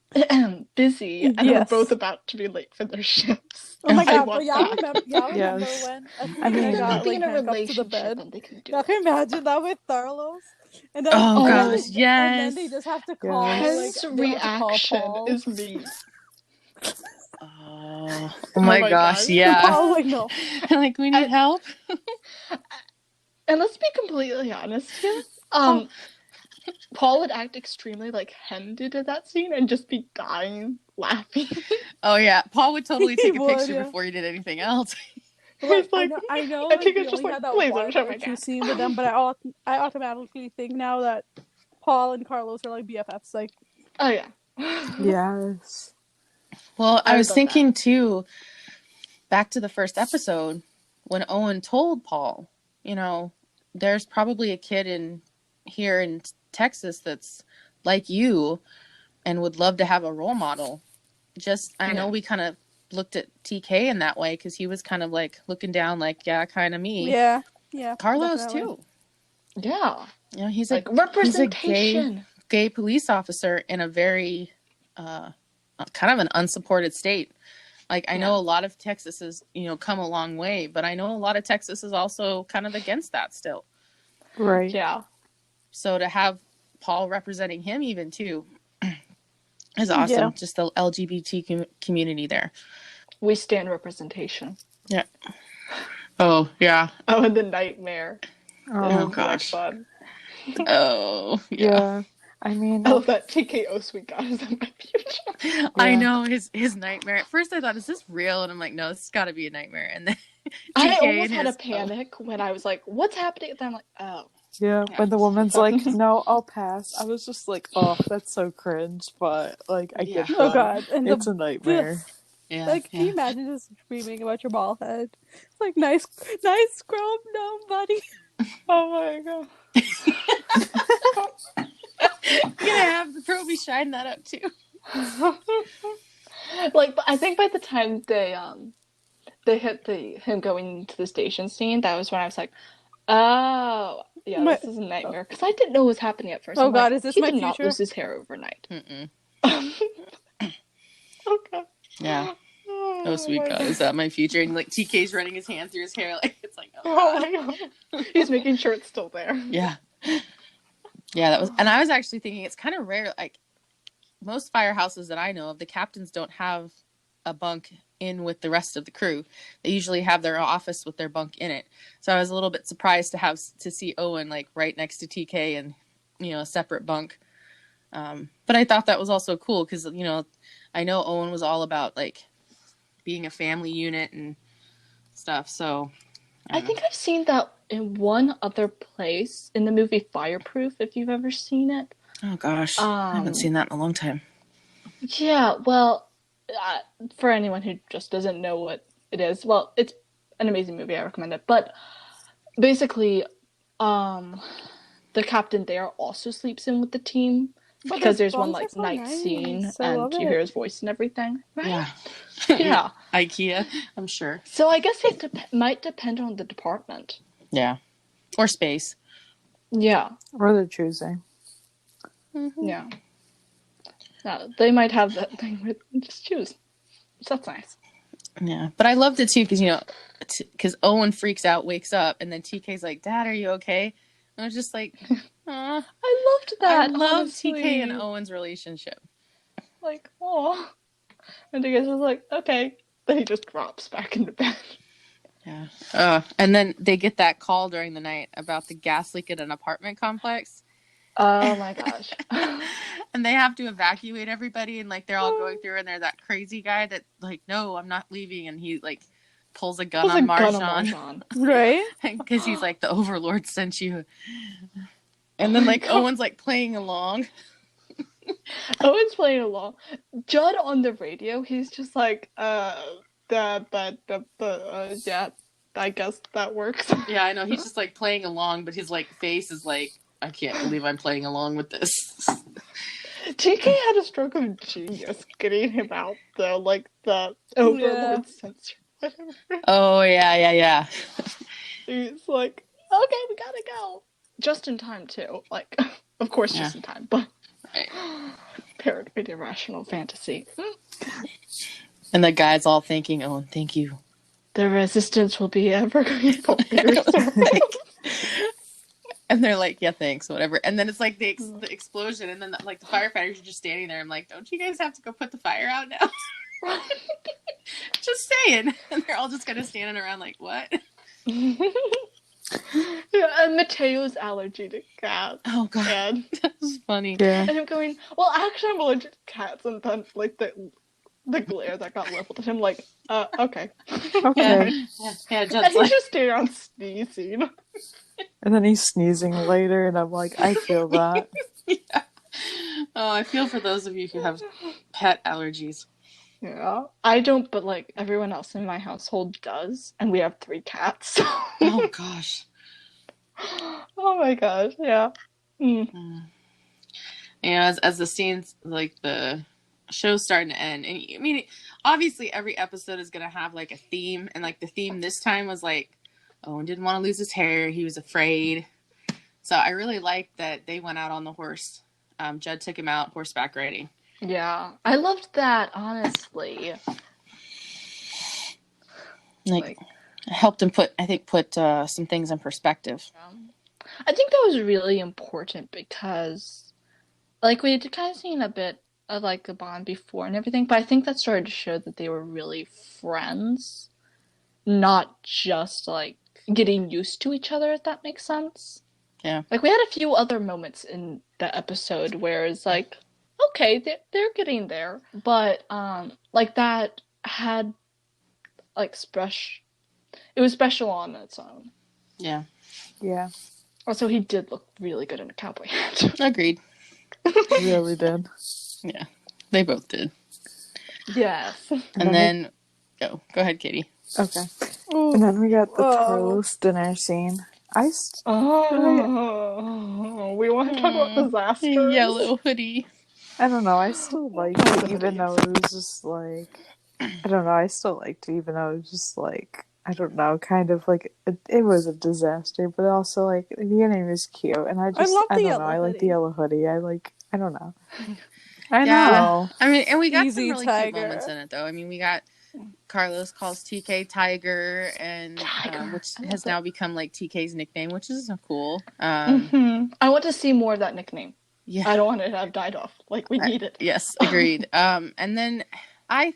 busy and are both about to be late for their shifts. Oh my god! want But y'all that. remember Yes. when I mean, they They're got not like in a handcuffed to the relationship bed? and they can do Y'all it. can imagine that with Tarlos. And then, Oh, and gosh, then, yes. And then they just have to call. His Like, they have to call reaction Paul. is me. Oh my gosh, gosh. yeah. Paul's like, no. Like, we need help. And let's be completely honest here. Paul would act extremely like hemmed into that scene and just be dying laughing. Oh yeah, Paul would totally He take a would, picture yeah. before he did anything else. But like, It's like, I know, and like we Tika's just only like, had that please one don't show or me two that. scene with them, but I automatically think now that Paul and Carlos are like BFFs. Like, Oh yeah. Yes. Well, I I was love thinking too, back to the first episode, when Owen told Paul, you know, there's probably a kid here in Texas that's like you and would love to have a role model. I know we kind of looked at TK in that way because he was kind of like looking down, like, yeah, kind of me. yeah, Carlos definitely. too. Yeah. You know, he's Like a representation. gay police officer in a very kind of an unsupported state. Like, I know a lot of Texas has, you know, come a long way, but I know a lot of Texas is also kind of against that still. Right. Yeah. So to have Paul representing him even too is awesome. Yeah. Just the LGBT community there. We stand representation. Yeah. Oh, yeah. Oh, and the nightmare. Oh, gosh. Fun. Oh, yeah. I mean, I love that TKO sweet God is in my future. I know his nightmare. At first I thought, is this real? And I'm like, no, this has got to be a nightmare. And then I TK almost and had a his- panic when I was like, what's happening? And then I'm like, oh. yeah, when the woman's like, no, I'll pass. I was just like, oh, that's so cringe, but like, I get that. Oh God, and it's a nightmare. Yeah. Like, can you imagine just dreaming about your bald head? It's like, nice scrub, no, buddy. Oh my God. You're gonna have the Proby shine that up too. Like, I think by the time they hit him going to the station scene, that was when I was like, oh, yeah, this is a nightmare. Because I didn't know what was happening at first. Oh I'm God, like, is this he my did not future? lose his hair overnight. Mm-mm. Okay. Yeah. Oh, sweet God, is that my future? And like TK's running his hand through his hair, like it's like, Oh my God. He's making sure it's still there. Yeah. Yeah, that was, and I was actually thinking it's kind of rare. Like most firehouses that I know of, the captains don't have a bunk in with the rest of the crew. They usually have their office with their bunk in it. So I was a little bit surprised to see Owen like right next to TK and, you know, a separate bunk. But I thought that was also cool because, you know, I know Owen was all about like being a family unit and stuff. So I think I've seen that in one other place in the movie Fireproof, if you've ever seen it. oh gosh, I haven't seen that in a long time. Yeah, well, for anyone who just doesn't know what it is, well, it's an amazing movie. I recommend it. But basically, the captain there also sleeps in with the team because there's one like night scene and you hear his voice and everything. Right? Yeah. Yeah. IKEA, I'm sure. So I guess it might depend on the department. Yeah. Or space. Yeah. Or they're choosing. Mm-hmm. Yeah. They might have that thing with just choose. So that's nice. Yeah. But I loved it too because, you know, because Owen freaks out, wakes up, and then TK's like, Dad, are you okay? And I was just like, aw. I loved that. I love honestly. TK and Owen's relationship. Like, oh. And the guys was like, okay. Then he just drops back into bed. Yeah. And then they get that call during the night about the gas leak at an apartment complex. Oh my gosh. And they have to evacuate everybody, and like they're all going through, and they're that crazy guy that like, no, I'm not leaving, and he like pulls a gun on Marjan. Right? Because he's like, the Overlord sent you. And then like Owen's like playing along. Owen's playing along. Judd on the radio, he's just like, yeah, I guess that works. Yeah, I know. He's just like playing along, but his like face is like, I can't believe I'm playing along with this. TK had a stroke of genius getting him out though, like the Overlord sensor. Whatever. Oh yeah. He's like, okay, we gotta go. Just in time too. Like, of course, just in time, but paranoid irrational fantasy. And the guy's all thinking, oh, thank you. The resistance will be ever going And they're like, yeah, thanks, whatever. And then it's like the explosion, and then like the firefighters are just standing there. I'm like, don't you guys have to go put the fire out now? Just saying. And they're all just kind of standing around like, what? Yeah, and Mateo's allergy to cats. Oh god, And that's funny. Yeah. and him going, well, actually, I'm allergic to cats, and then like the glare that got leveled at him, like, okay. Okay. Yeah, And Judd's he's like, just staying around sneezing. And then he's sneezing later, and I'm like, I feel that. yeah. Oh, I feel for those of you who have pet allergies. Yeah, I don't, but like everyone else in my household does, and we have 3 cats. So. Oh gosh. Oh my gosh, yeah. Mm. Yeah, as the scenes, like the show's starting to end, and I mean, obviously every episode is gonna have like a theme, and like the theme this time was like, Owen didn't want to lose his hair, he was afraid. So I really liked that they went out on the horse. Judd took him out horseback riding. Yeah, I loved that, honestly. Like helped him put some things in perspective. I think that was really important because, like, we had kind of seen a bit of like the bond before and everything, but I think that started to show that they were really friends, not just like getting used to each other, if that makes sense. Yeah. Like, we had a few other moments in the episode where it's like, okay, they're getting there, but like that had like it was special on its own. Yeah. Yeah. Also, he did look really good in a cowboy hat. Agreed. Really did. Yeah. They both did. Yes. And then go ahead, Katie. Okay. Ooh. And then we got the Oh. Tarlos dinner scene. Oh, we want to talk about disasters. Yellow hoodie. I don't know. I still liked it, even though it was just like, I don't know. I still liked it, even though it was just like, I don't know, kind of like it was a disaster, but also like the beginning was cute, and I don't know. I like the yellow hoodie. I don't know. I know. I mean, and we got Easy some really Tiger. cute moments in it, though. I mean, we got Carlos calls TK Tiger, and which has now become like TK's nickname, which is cool. I want to see more of that nickname. Yeah, I don't want it to have died off. Like, we need it. Yes, agreed. And then I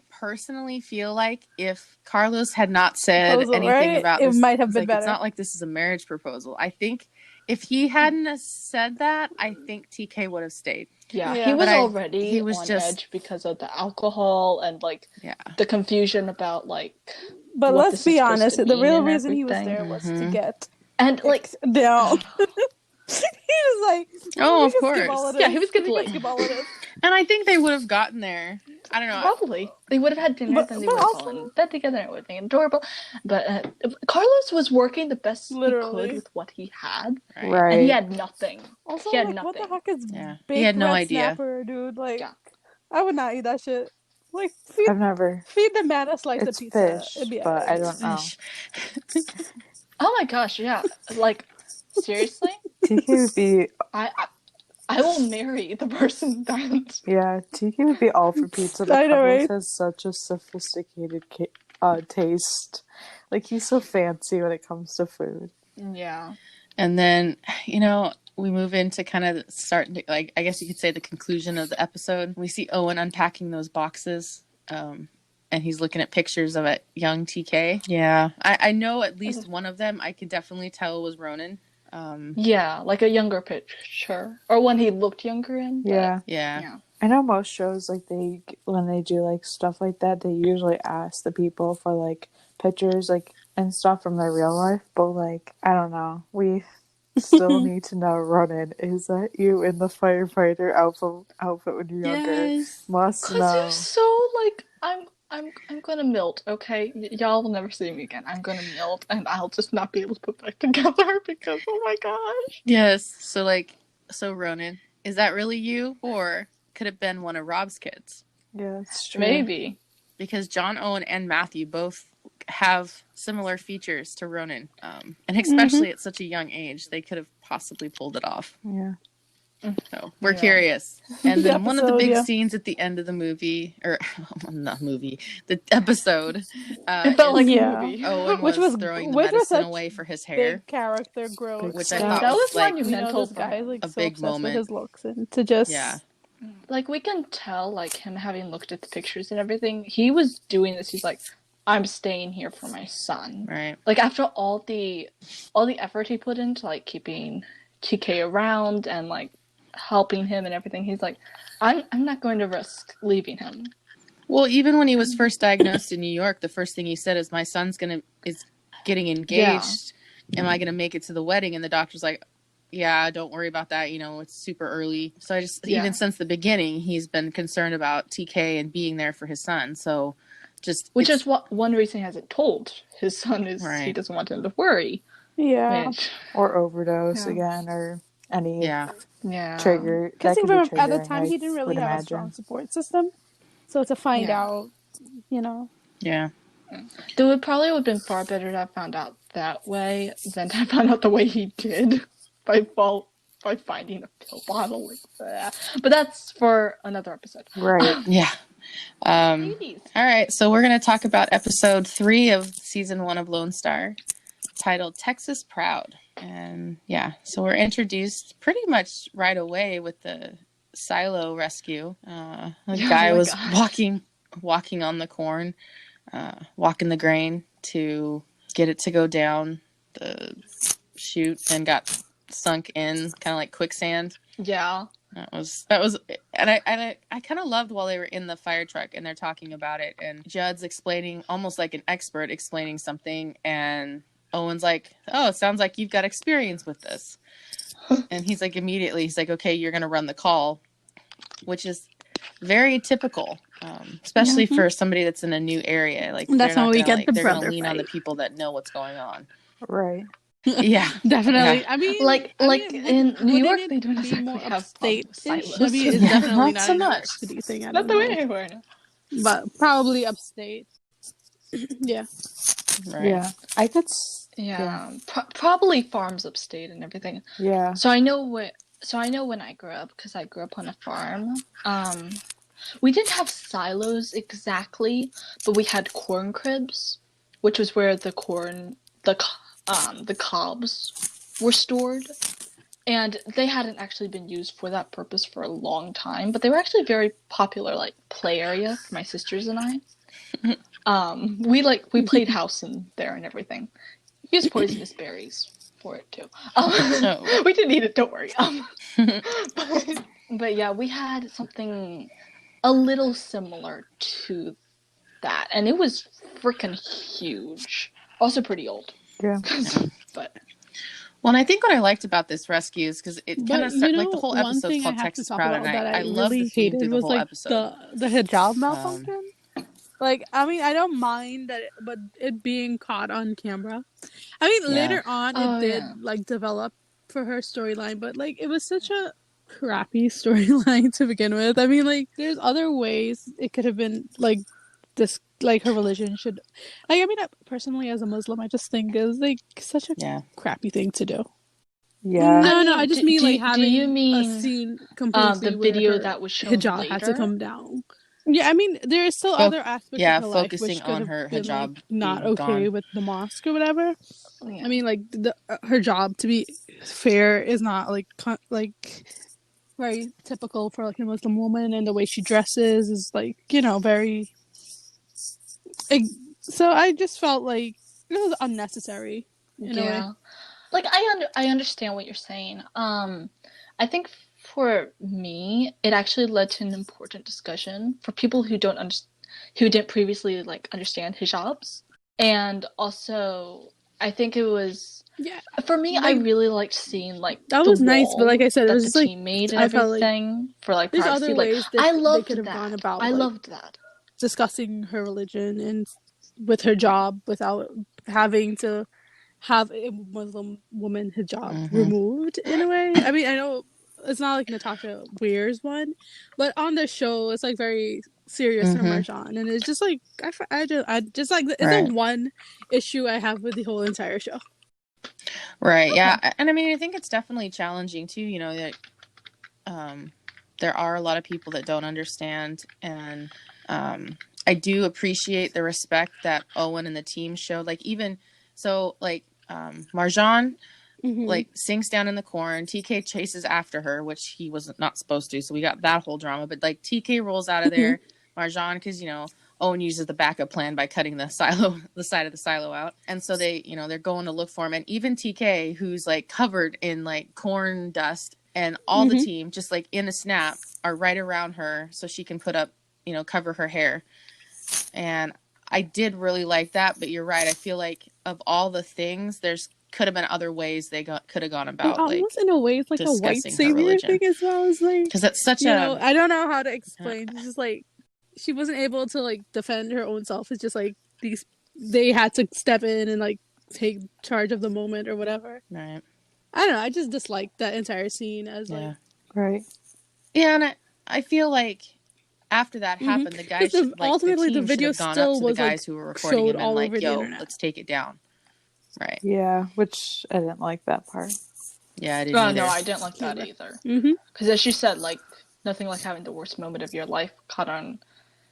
personally feel like if Carlos had not said anything about it this, might have been like, better. It's not like this is a marriage proposal. I think if he hadn't said that, I think TK would have stayed. Yeah, Yeah. he was But already he was on just- edge because of the alcohol and like Yeah. the confusion about like. But what let's this is be supposed honest, to the mean real and reason he was everything. there was to Mhm. get And like, down. He was like, Oh, we of can course. skip all of Yeah, this. he was getting We can late. skip all of this. And I think they would have gotten there. I don't know. probably they would have had dinner, But- then they but would have also- fallen in bed together, and it would have been adorable. But Carlos was working the best Literally. he could with what he had, Right. and he had nothing. Also, He had like, what the nothing. heck is Yeah. baked He had no red idea. snapper, dude? Like, Yeah. I would not eat that shit. Like, feed I've never. the man a slice of It's pizza. fish, It'd be but I alright. don't know. Oh my gosh, yeah. Like, seriously, TK would be, I will marry the person that. yeah, TK would be all for pizza. But I know, Carlos right? has such a sophisticated taste. Like, he's so fancy when it comes to food. Yeah. And then, we move into kind of starting to, like, I guess you could say the conclusion of the episode. We see Owen unpacking those boxes, and he's looking at pictures of it, young TK. Yeah. I know at least one of them I could definitely tell was Ronan. Yeah, like a younger picture, or when he looked younger in. But, Yeah. yeah. I know most shows, like, when they do, like, stuff like that, they usually ask the people for, like, pictures, like, and stuff from their real life, but, like, I don't know. We still need to know, Ronan, is that you in the firefighter outfit when you're younger? Yes. Must Cause know. you're so like I'm gonna melt, okay? Y'all will never see me again. I'm gonna melt, and I'll just not be able to put back together because oh my gosh. Yes. So Ronan, is that really you, or could it have been one of Rob's kids? Yeah, it's true. Maybe. Because John, Owen, and Matthew both have similar features to Ronan, and especially at such a young age, they could have possibly pulled it off. Yeah. So we're Yeah. curious. And The then one of the episode, big yeah. scenes at the end of the movie, or not movie, the episode. It felt like Yeah. a movie. Owen Which was was- throwing the which was medicine such away for his hair. Big character growth. Which I That thought That was was like monumental this for guy him. like a so big obsessed moment. with his looks, and to just Yeah. Like we can tell, like him having looked at the pictures and everything, he was doing this. He's like, I'm staying here for my son. Right. Like after all the effort he put into like keeping TK around and like helping him and everything, he's like, I'm not going to risk leaving him. Well, even when he was first diagnosed in New York, the first thing he said is, "My son's is getting engaged. Am I gonna make it to the wedding?" And the doctor's like, "Yeah, don't worry about that. You know, it's super early." So I just, even since the beginning, he's been concerned about TK and being there for his son. So just, which is what one reason he hasn't told his son is he doesn't want him to worry. Yeah. Or overdose again, or any trigger. Because That at the time he didn't really have a strong support system. So to find out, you know. Yeah. It would have been far better to have found out that way than to have found out the way he did by finding a pill bottle like that. But that's for another episode. Right. Yeah. All right. So we're going to talk about episode 3 of season 1 of Lone Star, titled Texas Proud. And yeah, so we're introduced pretty much right away with the silo rescue. The guy was walking on the corn, walking the grain to get it to go down the chute, and got sunk in kind of like quicksand. Yeah. That was, and I kind of loved while they were in the fire truck and they're talking about it, and Judd's explaining, almost like an expert explaining something, and Owen's like, "Oh, it sounds like you've got experience with this." And he's like, immediately, he's like, "Okay, you're going to run the call," which is very typical, especially for somebody that's in a new area. Like, that's when we get the they're brother going to lean fight on the people that know what's going on. Right. Yeah, definitely. Yeah. I mean, like in New York, they don't be more exactly have upstate. silos. I mean, it's definitely not so a New York much. City thing. I Not don't the know. way anywhere. But probably upstate. Yeah. Right. Yeah. I could. Probably farms upstate and everything. Yeah. So I know when I grew up, because I grew up on a farm. We didn't have silos exactly, but we had corn cribs, which was where the cobs were stored, and they hadn't actually been used for that purpose for a long time, but they were actually a very popular like play area for my sisters and I. We played house in there and everything. Used poisonous berries for it too. We didn't eat it, don't worry. But yeah, we had something a little similar to that, and it was freaking huge. Also pretty old. Yeah. But well, and I think what I liked about this rescue is because it kind of started, like, the whole episode's called Texas Proud, and I love the theme through the whole episode. The hijab malfunction. Like, I mean, I don't mind that, but it being caught on camera. I mean, later on, it did like develop for her storyline, but like, it was such a crappy storyline to begin with. I mean, like, there's other ways it could have been like this. Like, her religion should. Like, I mean, personally, as a Muslim, I just think it's like such a crappy thing to do. Yeah. No, I just mean like having you mean a scene completely the video that was shown hijab later? had to come down. Yeah, I mean, there is still other aspects of her life focusing which could on her been, hijab like, not being okay gone. with the mosque or whatever. Yeah. I mean, like, her job, to be fair, is not like very typical for like a Muslim woman, and the way she dresses is like, you know, very. So I just felt like it was unnecessary in a way. Like, I understand what you're saying. I think for me, it actually led to an important discussion for people who didn't previously like understand hijabs, and also I think it was for me. Like, I really liked seeing like that was nice, but like I said, it was the just like team made and everything for like there's privacy. other ways I loved they could have that. gone about. I like, loved that. Discussing her religion and with her job without having to have a Muslim woman hijab removed in a way. I mean, I know it's not like Natasha wears one, but on the show it's like very serious for Marjan, and it's just like I just like it's the one issue I have with the whole entire show. Right. Yeah, and I mean, I think it's definitely challenging too. You know that there are a lot of people that don't understand, and I do appreciate the respect that Owen and the team showed. Like, even so, like Marjan like sinks down in the corn. TK chases after her, which he was not supposed to. So we got that whole drama. But like TK rolls out of there. Marjan, because, you know, Owen uses the backup plan by cutting the side of the silo out. And so they, they're going to look for him. And even TK, who's like covered in like corn dust, and all the team, just like in a snap, are right around her so she can put up, cover her hair. And I did really like that, but you're right. I feel like of all the things, could have been other ways they could have gone about. Almost in a way, it's like a white savior thing as well. It's like, because that's such I don't know how to explain. It's just like she wasn't able to like defend her own self. It's just like they had to step in and like take charge of the moment or whatever. Right. I don't know. I just disliked that entire scene as like right. Yeah, and I feel like after that happened, the guys ultimately the video still was the guys who were recording him and like, yo, let's take it down. Right. Yeah, which I didn't like that part. Yeah, I didn't either. No, I didn't like that either. Because as you said, like, nothing like having the worst moment of your life caught on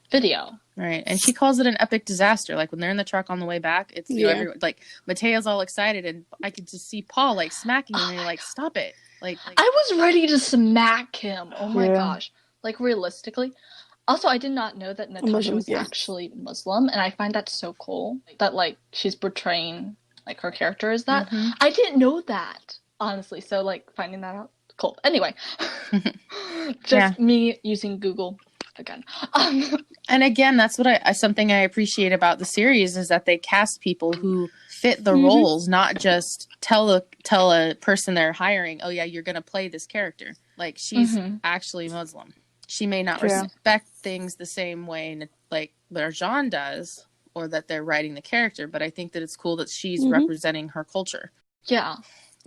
video. Right. And she calls it an epic disaster. Like, when they're in the truck on the way back, it's, everyone, like, Matea's all excited, and I could just see Paul, like, smacking him, and you're like, stop it. Like I was ready to smack him. Oh my gosh. Like, realistically. Also, I did not know that Natasha was actually Muslim, and I find that so cool. That, like, she's portraying, like, her character is that. I didn't know that, honestly. So, like, finding that out, cool. Anyway. Just me using Google again. And again, that's what something I appreciate about the series is that they cast people who fit the roles, not just tell a person they're hiring, oh yeah, you're gonna play this character. Like, she's actually Muslim. She may not respect things the same way like Barjan does, or that they're writing the character, but I think that it's cool that she's representing her culture. Yeah.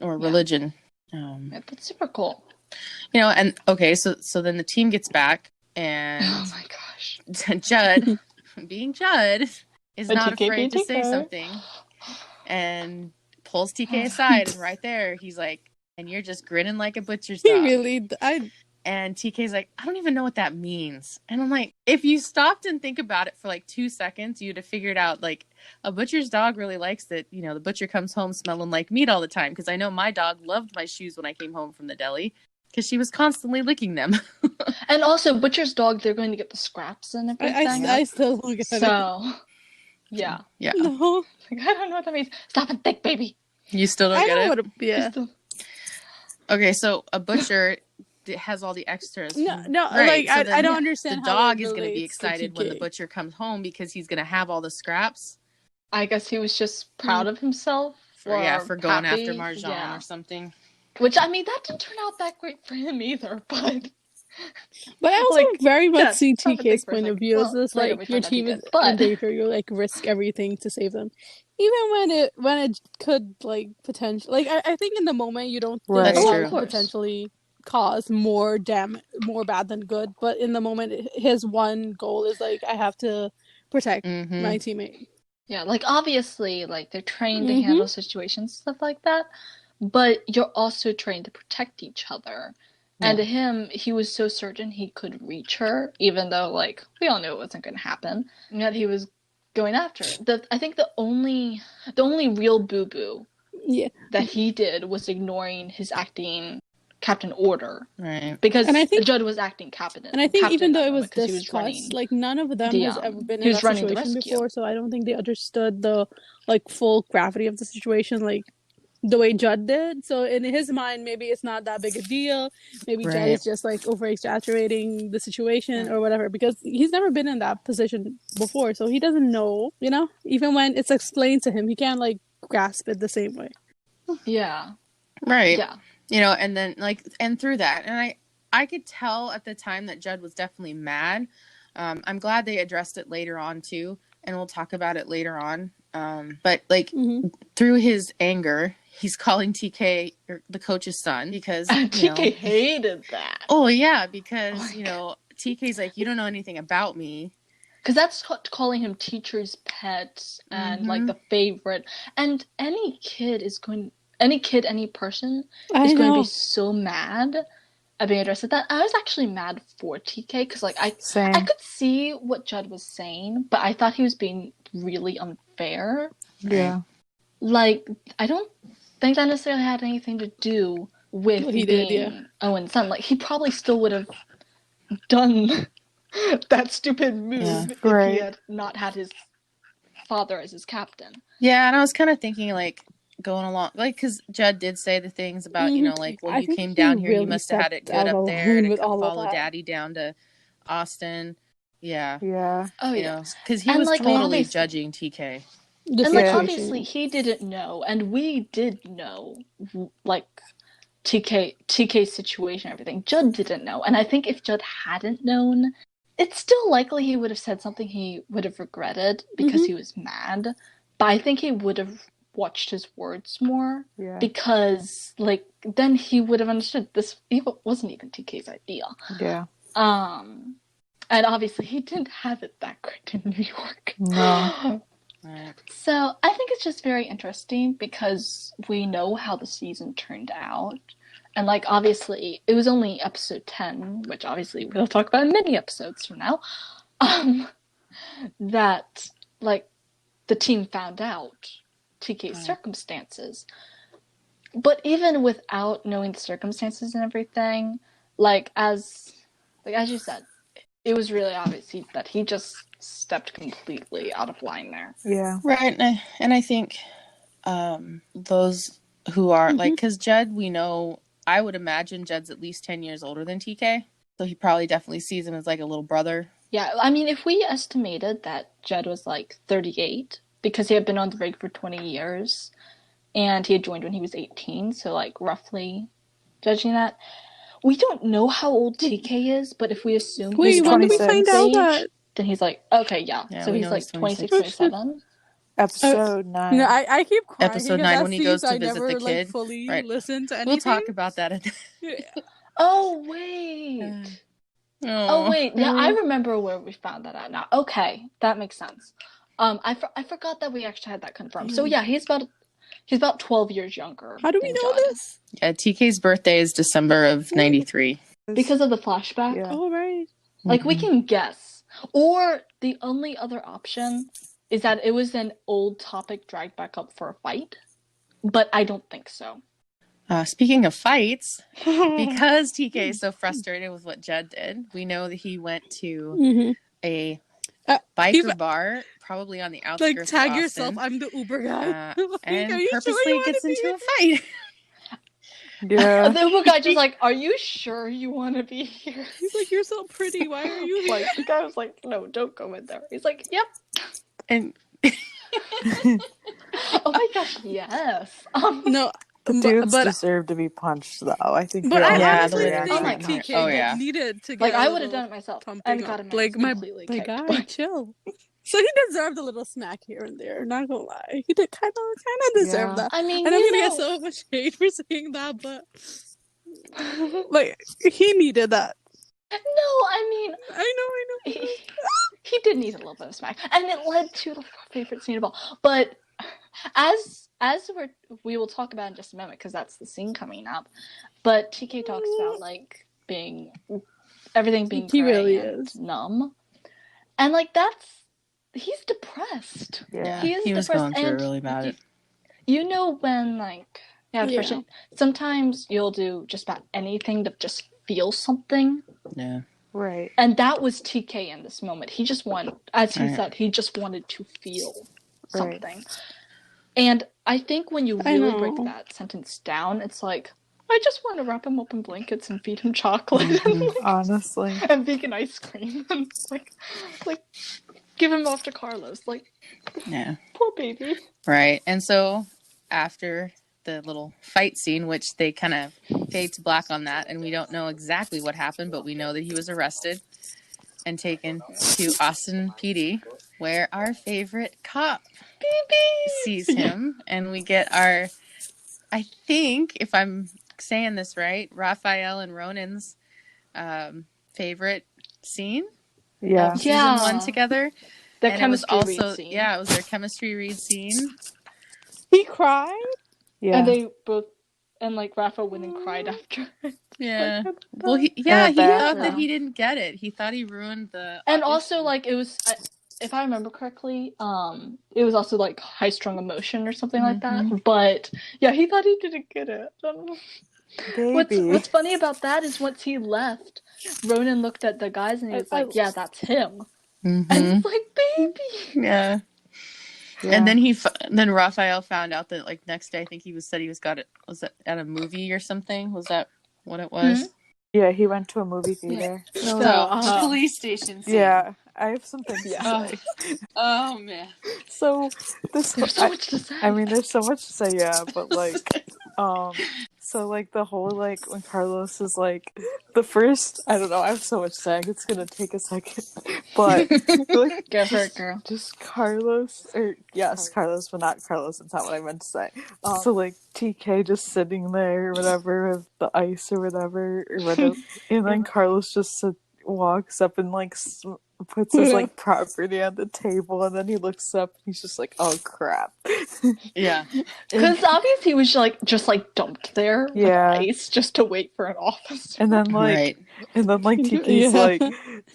Or religion. That's super cool. And okay, so then the team gets back, and oh my gosh, Judd, being Judd, is not afraid to say something, and pulls TK aside, and right there he's like, and you're just grinning like a butcher's dog. And TK's like, I don't even know what that means. And I'm like, if you stopped and think about it for like 2 seconds, you'd have figured out, like, a butcher's dog really likes that, the butcher comes home smelling like meat all the time. Because I know my dog loved my shoes when I came home from the deli, because she was constantly licking them. And also, butcher's dog, they're going to get the scraps and everything. I still don't get it. So, yeah. Yeah. No. Like, I don't know what that means. Stop and think, baby. You still don't get it? Yeah. Okay, so a butcher... it has all the extras. No, right. like, so I don't understand the dog is going to be excited when the butcher comes home because he's going to have all the scraps. I guess he was just proud of himself. For going after Marjan or something. Which, I mean, that didn't turn out that great for him either, but... But I also very much see TK's point of view. It's like, your team is in danger, you like risk everything to save them. Even when it could, like, potentially... Like, I think in the moment you don't think it could potentially cause more bad than good, but in the moment his one goal is like, I have to protect my teammate. Yeah, like, obviously, like, they're trained to handle situations, stuff like that, but you're also trained to protect each other. And to him, he was so certain he could reach her, even though, like, we all knew it wasn't going to happen, and yet he was going after her. I think the only real boo-boo that he did was ignoring his acting captain order, right? Because I think Judd was acting captain, and I think even though it was discussed, like, none of them has ever been in that situation before, so I don't think they understood the, like, full gravity of the situation, like, the way Judd did. So in his mind, maybe it's not that big a deal. Maybe Judd is just, like, over exaggerating the situation or whatever, because he's never been in that position before, so he doesn't know. Even when it's explained to him, he can't, like, grasp it the same way. Yeah. Right. Yeah. And then, like, and through that, and I could tell at the time that Judd was definitely mad. I'm glad they addressed it later on, too, and we'll talk about it later on. But, like, through his anger, he's calling TK the coach's son because... TK hated that. Oh, yeah, because, TK's like, you don't know anything about me. Because that's calling him teacher's pet and, like, the favorite. And any person is going to be so mad at being addressed at that. I was actually mad for TK because, like, I could see what Judd was saying, but I thought he was being really unfair. Yeah. Like, I don't think that necessarily had anything to do with being Owen's son. Like, he probably still would have done that stupid move if he had not had his father as his captain. Yeah, and I was kind of thinking, like, going along, like, because Judd did say the things about, you know, like, well, I you think came he down here, you really must have had it stepped good out up of there line to with all of follow that. Daddy down to Austin. Yeah. Yeah. Oh, You yeah. know, because he And, was like, totally obviously- judging TK. The And, like, situation. obviously, he didn't know, and we did know, like, TK's situation and everything. Judd didn't know, and I think if Judd hadn't known, it's still likely he would have said something he would have regretted because he was mad, but I think he would have watched his words more, because, like, then he would have understood this wasn't even TK's idea. Yeah. And obviously he didn't have it that great in New York. No. Right. So I think it's just very interesting because we know how the season turned out. And, like, obviously, it was only episode 10, which obviously we'll talk about in many episodes from now, that, like, the team found out TK's circumstances. But even without knowing the circumstances and everything, like, as you said, it was really obvious that he just stepped completely out of line there. Yeah. Right, and I think those who are, like, because Judd, we know, I would imagine Judd's at least 10 years older than TK, so he probably definitely sees him as, like, a little brother. Yeah, I mean, if we estimated that Judd was, like, 38, because he had been on the rig for 20 years, and he had joined when he was 18, so, like, roughly judging that. We don't know how old TK is, but if we assume Wait, he's when did we 26. find out that? then he's like, okay, yeah. Yeah, So we he's know like he's 26, 26. 27. Episode 9. No, I keep crying. Episode because 9 that when he goes scenes to I visit never, the like, kid. fully Right. listened to anything. We'll talk about that. Oh, wait. Oh, wait. Yeah, I remember where we found that out now. Okay, that makes sense. I forgot that we actually had that confirmed. So, yeah, he's about 12 years younger. How do we than know Judd. this? Yeah, TK's birthday is December of 93. Because of the flashback? Yeah. Oh, right. Like, we can guess. Or the only other option is that it was an old topic dragged back up for a fight. But I don't think so. Speaking of fights, because TK is so frustrated with what Judd did, we know that he went to a biker bar, probably on the outskirts Like, tag of yourself, Austin, I'm the Uber guy. and Are you sure purposely you wanna gets be into here? a fight. Yeah. The Uber guy just like, are you sure you want to be here? He's like, you're so pretty. Why are you here? Like, the guy was like, no, don't go in there. He's like, yep. And Oh my gosh, yes. No, The dudes but deserve to be punched, though. I think. but we all I Yeah, honestly the think way they that treat TK him. Oh, yeah. needed to get Like, I a would have little done it myself pumping and up. got him Like, my completely kicked. guy, But chill. So he deserved a little smack here and there. Not gonna lie, he did kind of deserve Yeah. that. I mean, And I'm you gonna know, get so much hate for saying that, but like, he needed that. no, I mean, I know. he did need a little bit of smack, and it led to the favorite scene of all. But as we will talk about in just a moment, because that's the scene coming up. But TK talks about like everything being He gray really and is. numb, and like he's depressed. Yeah. He is he was depressed, going through and it really bad. you know when like Yeah. depression. Sometimes you'll do just about anything to just feel something. Yeah. Right. And that was TK in this moment. He just wanted, as he Right. said, he just wanted to feel Right. something. And I think when you I really break know. that sentence down, it's like, I just want to wrap him up in blankets and feed him chocolate and, like, Honestly. and vegan ice cream and like give him off to Carlos. Like, Yeah. poor baby. Right. And so after the little fight scene, which they kind of fade to black on that, and we don't know exactly what happened, but we know that he was arrested and taken to Austin PD, where our favorite cop sees him, and we get our, I think, if I'm saying this right, Raphael and Ronan's favorite scene Yeah. of season Yeah. 1 together. The And it was chemistry also, read scene. yeah, it was their chemistry read scene. He cried. Yeah. And they both, and like Rafa went and cried after. Yeah. Like, Well, he In thought the bathroom. that he didn't get it. He thought he ruined the And audition. also, like, it was, if I remember correctly, it was also like high-strung emotion or something like that. But yeah, he thought he didn't get it. Baby. What's funny about that is once he left, Ronan looked at the guys and he was like, "Yeah, that's him." Mm-hmm. And it's like, baby. Yeah. And then then Raphael found out that like next day, I think he said he was at a movie or something. Was that what it was? Yeah, he went to a movie theater. So, the police station scene. Yeah, I have something to Yeah. say. Oh man. So this There's so much to say. I mean, there's so much to say, yeah, but like, so like the whole like when Carlos is like the first, I don't know, I have so much to say. It's gonna take a second, but like, Go for it, girl. just Carlos, or yes, Carlos, but not Carlos. That's not what I meant to say. So like TK just sitting there or whatever with the ice or whatever, and then Carlos just walks up and like puts his like property on the table, and then he looks up and he's just like, oh crap. Yeah, because obviously he was like just like dumped there with ice just to wait for an officer. And then like TK's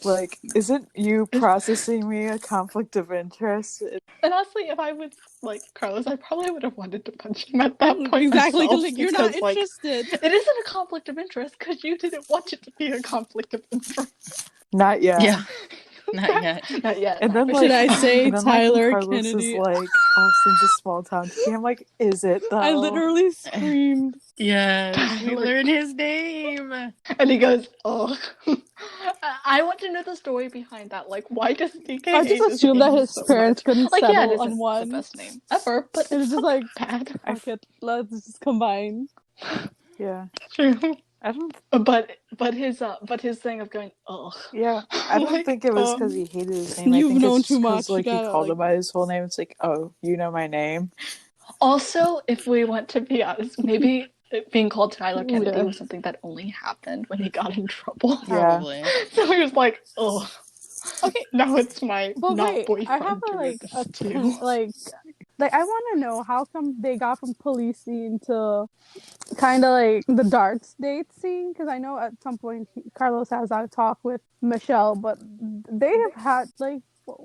like isn't you processing me a conflict of interest? And honestly, if I was like Carlos, I probably would have wanted to punch him at that point. Exactly, because like you're not interested. It isn't a conflict of interest because you didn't want it to be a conflict of interest. Not yet. Yeah. Not yet. Not yet. And then What should I say, then, Tyler Carlos Kennedy? is like, Austin's a small town. I'm like, is it though? I literally screamed. Yeah, we learned his name. And he goes, oh. I want to know the story behind that. Like, why does DK I just assumed that his parents couldn't like, settle yeah, it on isn't one. the best name ever, but it's just like bad. Fuck it, let's just combine. Yeah. True. I don't. But his thing of going, ugh. Yeah, I don't think it was because he hated his name. You've I think known it's too because much. like he called him by his whole name. It's like, oh, you know my name. Also, if we want to be honest, maybe being called Tyler Kennedy was something that only happened when he got in trouble. Probably. So he was like, oh, okay, now it's my boyfriend. I have like I want to know how come they got from police scene to kind of like the dark state scene, because I know at some point Carlos has that talk with Michelle, but they have had like I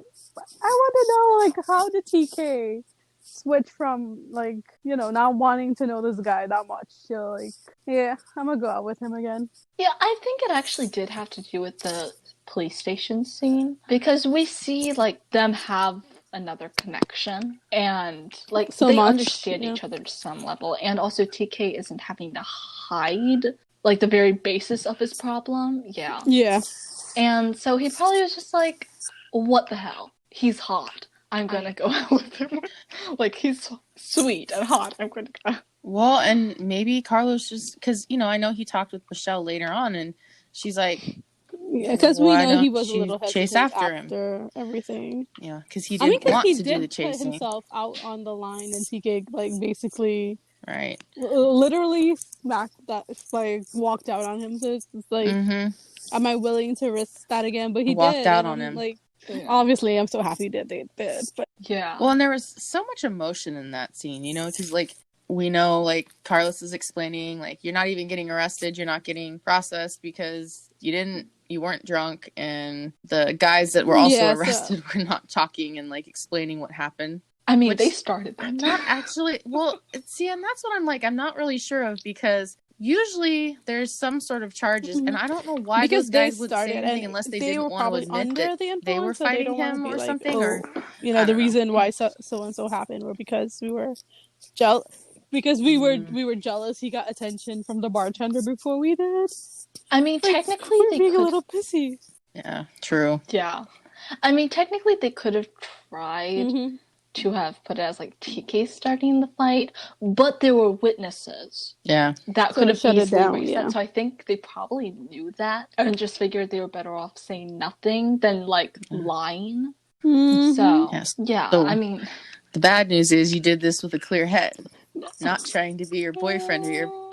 want to know like how did TK switch from like not wanting to know this guy that much to like I'm gonna go out with him again. Yeah, I think it actually did have to do with the police station scene, because we see like them have another connection and like they understand each other to some level, and also TK isn't having to hide like the very basis of his problem. Yeah, and so he probably was just like, what the hell, he's hot, I'm gonna go out with him. Like, he's sweet and hot, I'm gonna go. Well, and maybe Carlos just because I know he talked with Michelle later on, and she's like, because we know he was a little hesitant chase after everything. Yeah, because he didn't want to do the chasing. He did put himself out on the line, and TK like basically literally smacked that, like walked out on him. So it's like, am I willing to risk that again? But he walked did, out on him. Like, obviously, I'm so happy that they did. But well, and there was so much emotion in that scene, because like we know, like Carlos is explaining, like you're not even getting arrested, you're not getting processed because you weren't drunk, and the guys that were also arrested were not talking and like explaining what happened. I mean, they started that. Not actually. Well, see, and that's what I'm like. I'm not really sure of, because usually there's some sort of charges, and I don't know why those guys would say anything unless they didn't want to admit that they were fighting him or something, or the reason why so and so happened were because we were jealous. Because we were jealous he got attention from the bartender before we did. I mean, technically they being a little pissy. Yeah, true. Yeah. I mean, technically they could have tried to have put it as like TK starting the fight, but there were witnesses. Yeah. That could have easily reached that. So I think they probably knew that and just figured they were better off saying nothing than like lying. So, So, I mean, the bad news is you did this with a clear head. Not trying to be your boyfriend or your,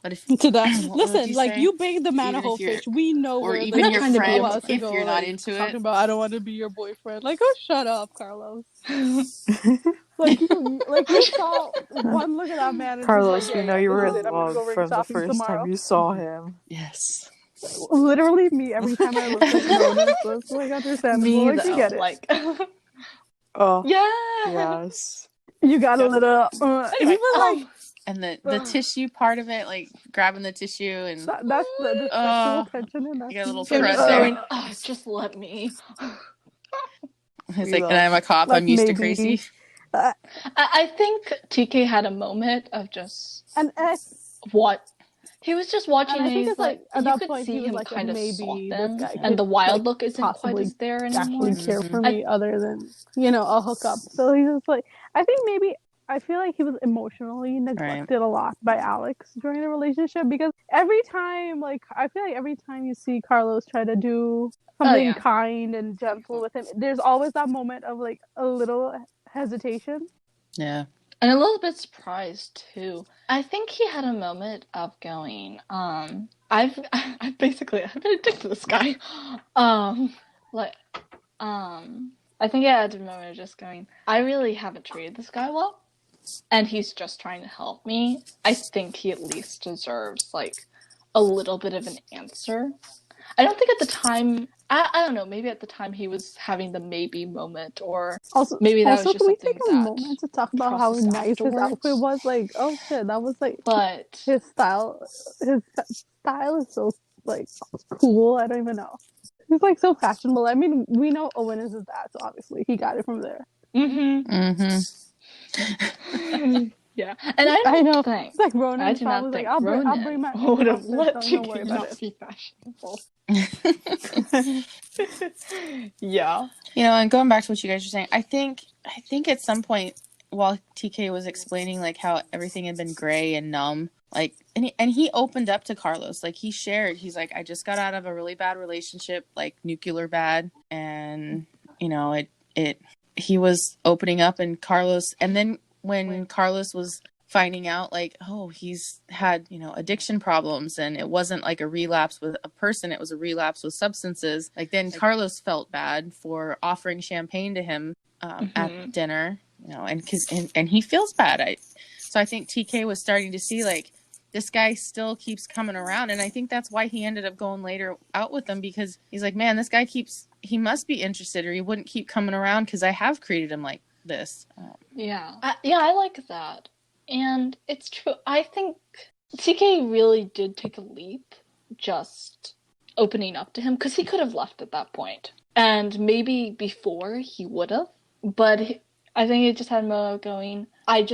but if to that, listen, like you bake the man a whole fish. We know, or even your friend, if you're not into it. Talking about, I don't want to be your boyfriend. Like, oh, shut up, Carlos. like you saw one look at that man. And Carlos, like, we know you were in love from the first time you saw him. Yes. Literally me every time I look at Ronan. So it's like understandable. Me, like, you get it. Like, oh yeah. yes. You got a little. Anyway, even like And the tissue part of it, like grabbing the tissue and That's the sexual tension in that. you got a little Him crud just there. going, just let me. It's like, and I'm a cop. Like, I'm used to maybe. crazy. I think TK had a moment of just what he was just watching, and he's like, at you that could point, see him like, kind of maybe soften, this guy and the could, wild look isn't quite possibly as there anymore. actually care for me other than, you know, a hookup. So he's just like, I think maybe, I feel like he was emotionally neglected a lot by Alex during the relationship, because every time, like, I feel like every time you see Carlos try to do something kind and gentle with him, there's always that moment of, like, a little hesitation. Yeah. And a little bit surprised too. I think he had a moment of going, I've been addicted to this guy. I think I had a moment of just going, I really haven't treated this guy well, and he's just trying to help me. I think he at least deserves, like, a little bit of an answer. I don't think at the time, I don't know, maybe at the time he was having the maybe moment, or maybe that was just something that. Can we take a moment to talk about how nice his outfit was? Like, oh shit, that was like, but his style is so, like, cool. I don't even know. He's, like, so fashionable. I mean, we know Owen is his dad, so obviously he got it from there. Yeah, and I know. Think, it's like Ronan. I do not think Ronan I'll bring my would have let TK not be fashionable. Yeah. You know, and going back to what you guys were saying, I think at some point while TK was explaining, like, how everything had been gray and numb, like, and he opened up to Carlos, like, he shared, he's like, I just got out of a really bad relationship, like nuclear bad, and, you know, he was opening up, and Carlos, and then when Carlos was finding out, like, oh, he's had, you know, addiction problems, and it wasn't like a relapse with a person, it was a relapse with substances, like, then Carlos felt bad for offering champagne to him at dinner, you know, and he feels bad. So I think TK was starting to see, like, this guy still keeps coming around, and I think that's why he ended up going later out with them, because he's like, man, this guy he must be interested, or he wouldn't keep coming around, because I have created him like this. I like that. And it's true. I think TK really did take a leap just opening up to him, because he could have left at that point. And maybe before he would have. But I think he just had a moment of going, I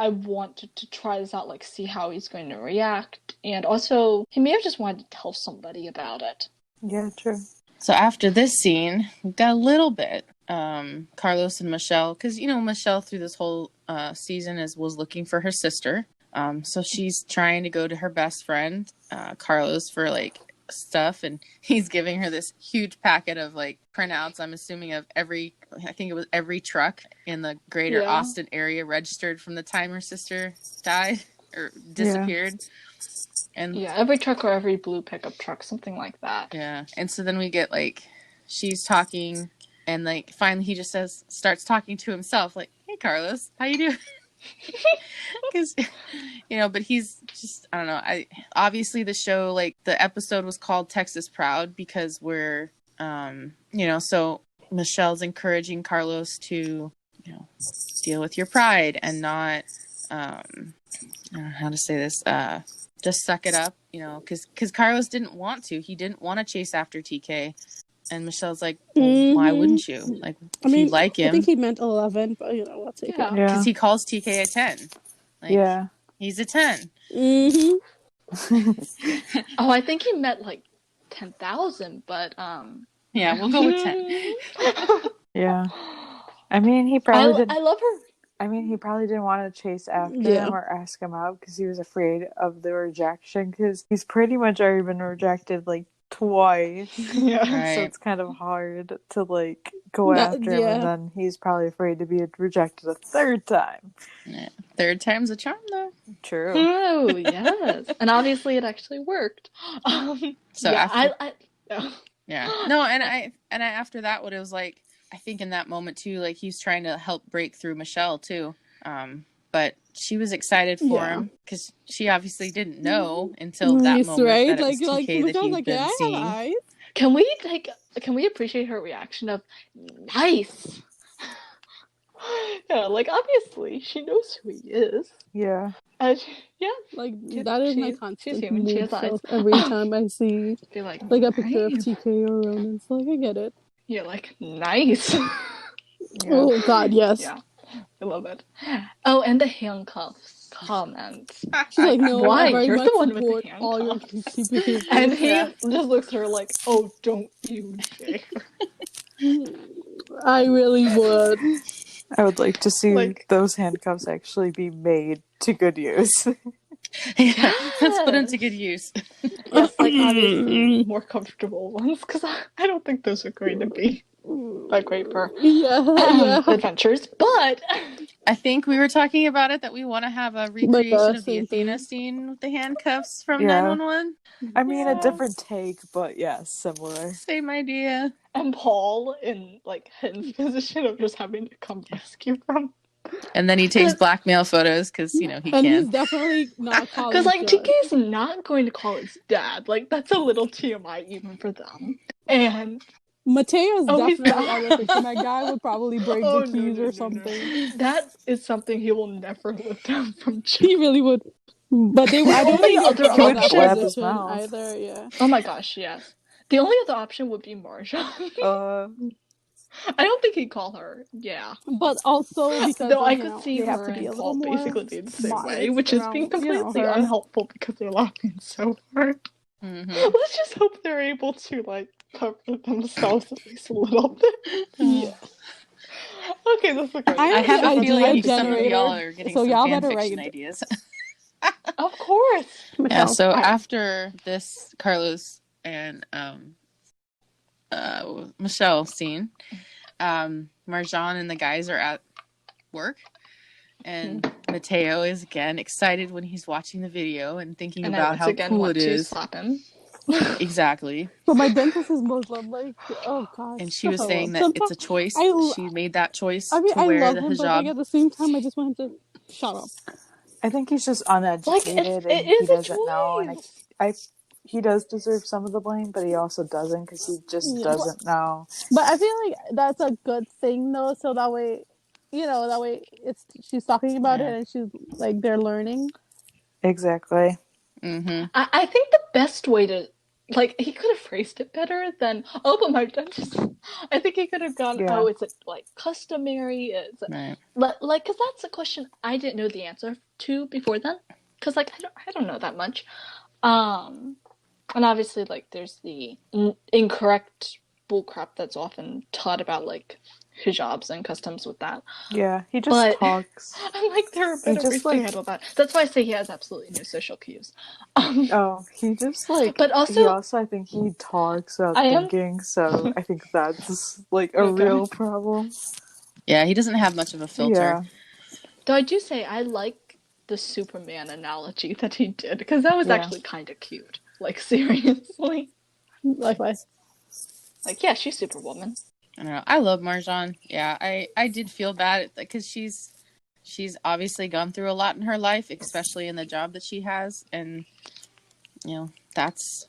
wanted to try this out, like, see how he's going to react. And also, he may have just wanted to tell somebody about it. Yeah, true. So after this scene, we've got a little bit Carlos and Michelle, because, you know, Michelle through this whole season was looking for her sister. So she's trying to go to her best friend, Carlos, for, like, stuff, and he's giving her this huge packet of, like, printouts, I'm assuming, of every truck in the greater Austin area registered from the time her sister died or disappeared. And every truck or every blue pickup truck, something like that. Yeah. And so then we get, like, she's talking, and, like, finally he just starts talking to himself, like, hey, Carlos, how you doing? Because, you know, but he's just, I don't know. Obviously the show, like, the episode was called Texas Proud because we're, you know, so Michelle's encouraging Carlos to, you know, deal with your pride and not, I don't know how to say this, just suck it up, you know, because Carlos didn't want to. He didn't want to chase after TK. And Michelle's like, well, why wouldn't you? Like, if you like him. I think he meant 11, but, you know, I'll take it. Because he calls TK a 10. Like, he's a 10. Oh, I think he meant, like, 10,000, but, yeah, we'll go with 10. Yeah. I mean, he probably didn't. I love her. I mean, he probably didn't want to chase after him or ask him out because he was afraid of the rejection, because he's pretty much already been rejected, like, twice. Right. So it's kind of hard to, like, go after him, and then he's probably afraid to be rejected a third time. Yeah. Third time's a charm, though. True. Oh, yes. And obviously it actually worked. So after... Yeah. No, and I after that, what it was like, I think in that moment too, like, he's trying to help break through Michelle too. But she was excited for him because she obviously didn't know until that moment that it was TK that he'd been seeing. Can we appreciate her reaction of nice? Yeah, like obviously she knows who he is. Yeah. And yeah, Like that is my she's constant human. She mood has eyes. self every time I see Be like a picture of nice. TK or Ronan. So like I get it. You're like nice. Yeah. Oh God, yes. Yeah, I love it. Oh, and the handcuffs comment. She's like, no, Why? I very You're much the one with the support all your handcuffs. cutesy behavior. And he Yeah. just looks at her like, oh, don't you dare. I really would. I would like to see Like, those handcuffs actually be made to good use. Yeah. Let's put him yes. to good use. Yes, like obviously more comfortable ones, because I don't think those are going to be that great for Yeah. adventures. But I think we were talking about it that we want to have a But recreation of the same Athena thing. scene with the handcuffs from Yeah. 911. I mean, a yeah. different take, but yes, similar. Same idea. And Paul in like his position of just having to come rescue them. And then he takes blackmail photos because, he And can. he's definitely not calling Because like Judd. TK's not going to call his dad. Like that's a little TMI even for them. And Mateo's he's definitely not. out of the picture. My guy would probably break the keys or something. That is something he will never live down from Judd. He really would. But I don't think other he would option- slap his position mouth. either. Yeah. Oh my gosh, yes. The only other option would be Marja. I don't think he'd call her. Yeah. But also because Though I could see they have her to be and a little Paul more basically being the same way, modest which is around, being completely her. unhelpful because they're laughing so hard. Mm-hmm. Let's just hope they're able to like cover themselves at least a little bit. Yeah. Okay, this is great. I have a idea feeling some of generator, y'all are getting so some y'all fan better fiction write. ideas. Of course. Yeah, so Alright. after this Carlos and Michelle scene, Marjan and the guys are at work, and Mateo is again excited when he's watching the video and thinking about how cool it is. Slap him. Exactly. But my dentist is Muslim. Like, oh gosh. And she was saying that it's a choice. She made that choice to I wear love the him, hijab. but like at the same time, I just want him to shut up. I think he's just uneducated and he doesn't know. And he does deserve some of the blame, but he also doesn't because he just doesn't know. But I feel like that's a good thing though, so that way, she's talking about it and she's like they're learning. Exactly. Mm-hmm. I think the best way to like he could have phrased it better than but my dentist. I think he could have gone is it like customary? Is it Right. like because that's a question I didn't know the answer to before then because like I don't know that much. And obviously, like, there's the incorrect bullcrap that's often taught about, like, hijabs and customs with that. Yeah, he just talks. I'm like, there are better ways to handle that. That's why I say he has absolutely no social cues. He just, like, but also, I think he talks without thinking, so I think that's, like, a real problem. Yeah, he doesn't have much of a filter. Yeah. Though I do say I like the Superman analogy that he did, because that was actually kind of cute. Like, seriously. Likewise. Like, yeah, she's Superwoman. I don't know. I love Marjan. Yeah, I did feel bad because she's obviously gone through a lot in her life, especially in the job that she has, and that's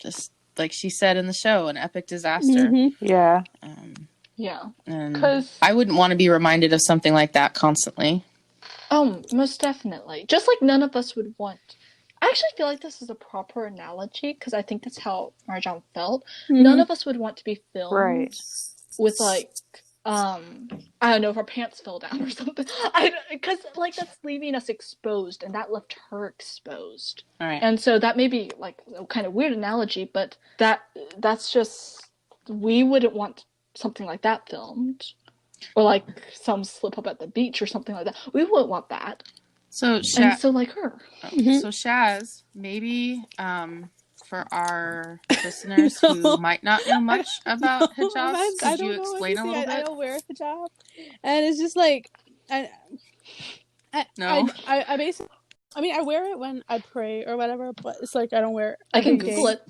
just like she said in the show, an epic disaster. Mm-hmm. Yeah. And I wouldn't want to be reminded of something like that constantly. Oh, most definitely. Just like none of us would want. I actually feel like this is a proper analogy because I think that's how Marjan felt. Mm-hmm. None of us would want to be filmed with like, I don't know, if our pants fell down or something. Because like that's leaving us exposed, and that left her exposed. All right. And so that may be like a kind of weird analogy, but that's just we wouldn't want something like that filmed, or like some slip up at the beach or something like that. We wouldn't want that. So so like her. So Shaz, maybe for our listeners who might not know much about hijabs, could you explain a little bit? I don't wear a hijab, and it's just like I basically. I mean, I wear it when I pray or whatever, but it's like I don't wear it. I can Google it.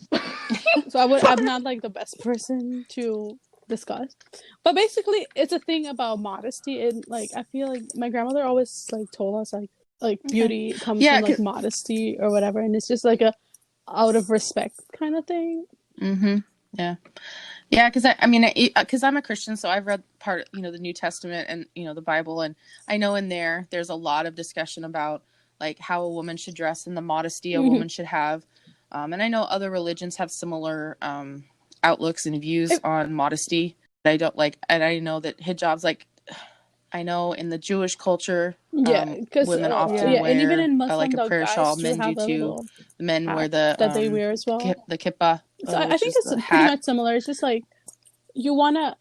So I'm not like the best person to discuss, but basically it's a thing about modesty, and like I feel like my grandmother always like told us like beauty comes from like modesty or whatever, and it's just like a out of respect kind of thing. Mm-hmm. Yeah. Yeah, because I'm a Christian, so I've read the New Testament and the Bible, and I know in there's a lot of discussion about like how a woman should dress and the modesty a woman should have, and I know other religions have similar outlooks and views on modesty. I don't like, and I know that hijabs, like I know in the Jewish culture, because women often and even wear in Muslim, like a the prayer guys shawl. do Men do have a too. little The men wear hat that they wear as well. the kippah, So I which think is it's the pretty hat. much similar. It's just like you want to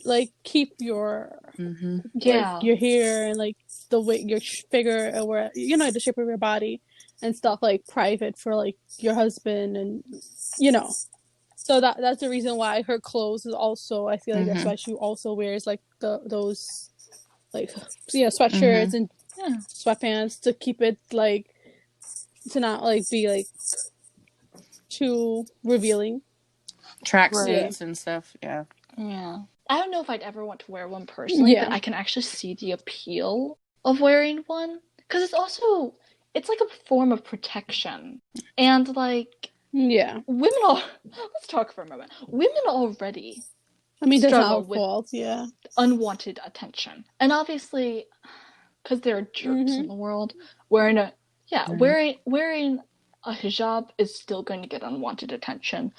like keep your like your hair and like the way your figure or the shape of your body and stuff like private for like your husband and so that's the reason why her clothes is also, I feel like that's why she also wears like those like sweatshirts and sweatpants to keep it like to not like be like too revealing. Tracksuits and stuff. Yeah. I don't know if I'd ever want to wear one personally, but I can actually see the appeal of wearing one because it's like a form of protection, and like women let's talk for a moment. Women already that's struggle our with fault, unwanted attention, and obviously because there are jerks in the world, wearing a hijab is still going to get unwanted attention,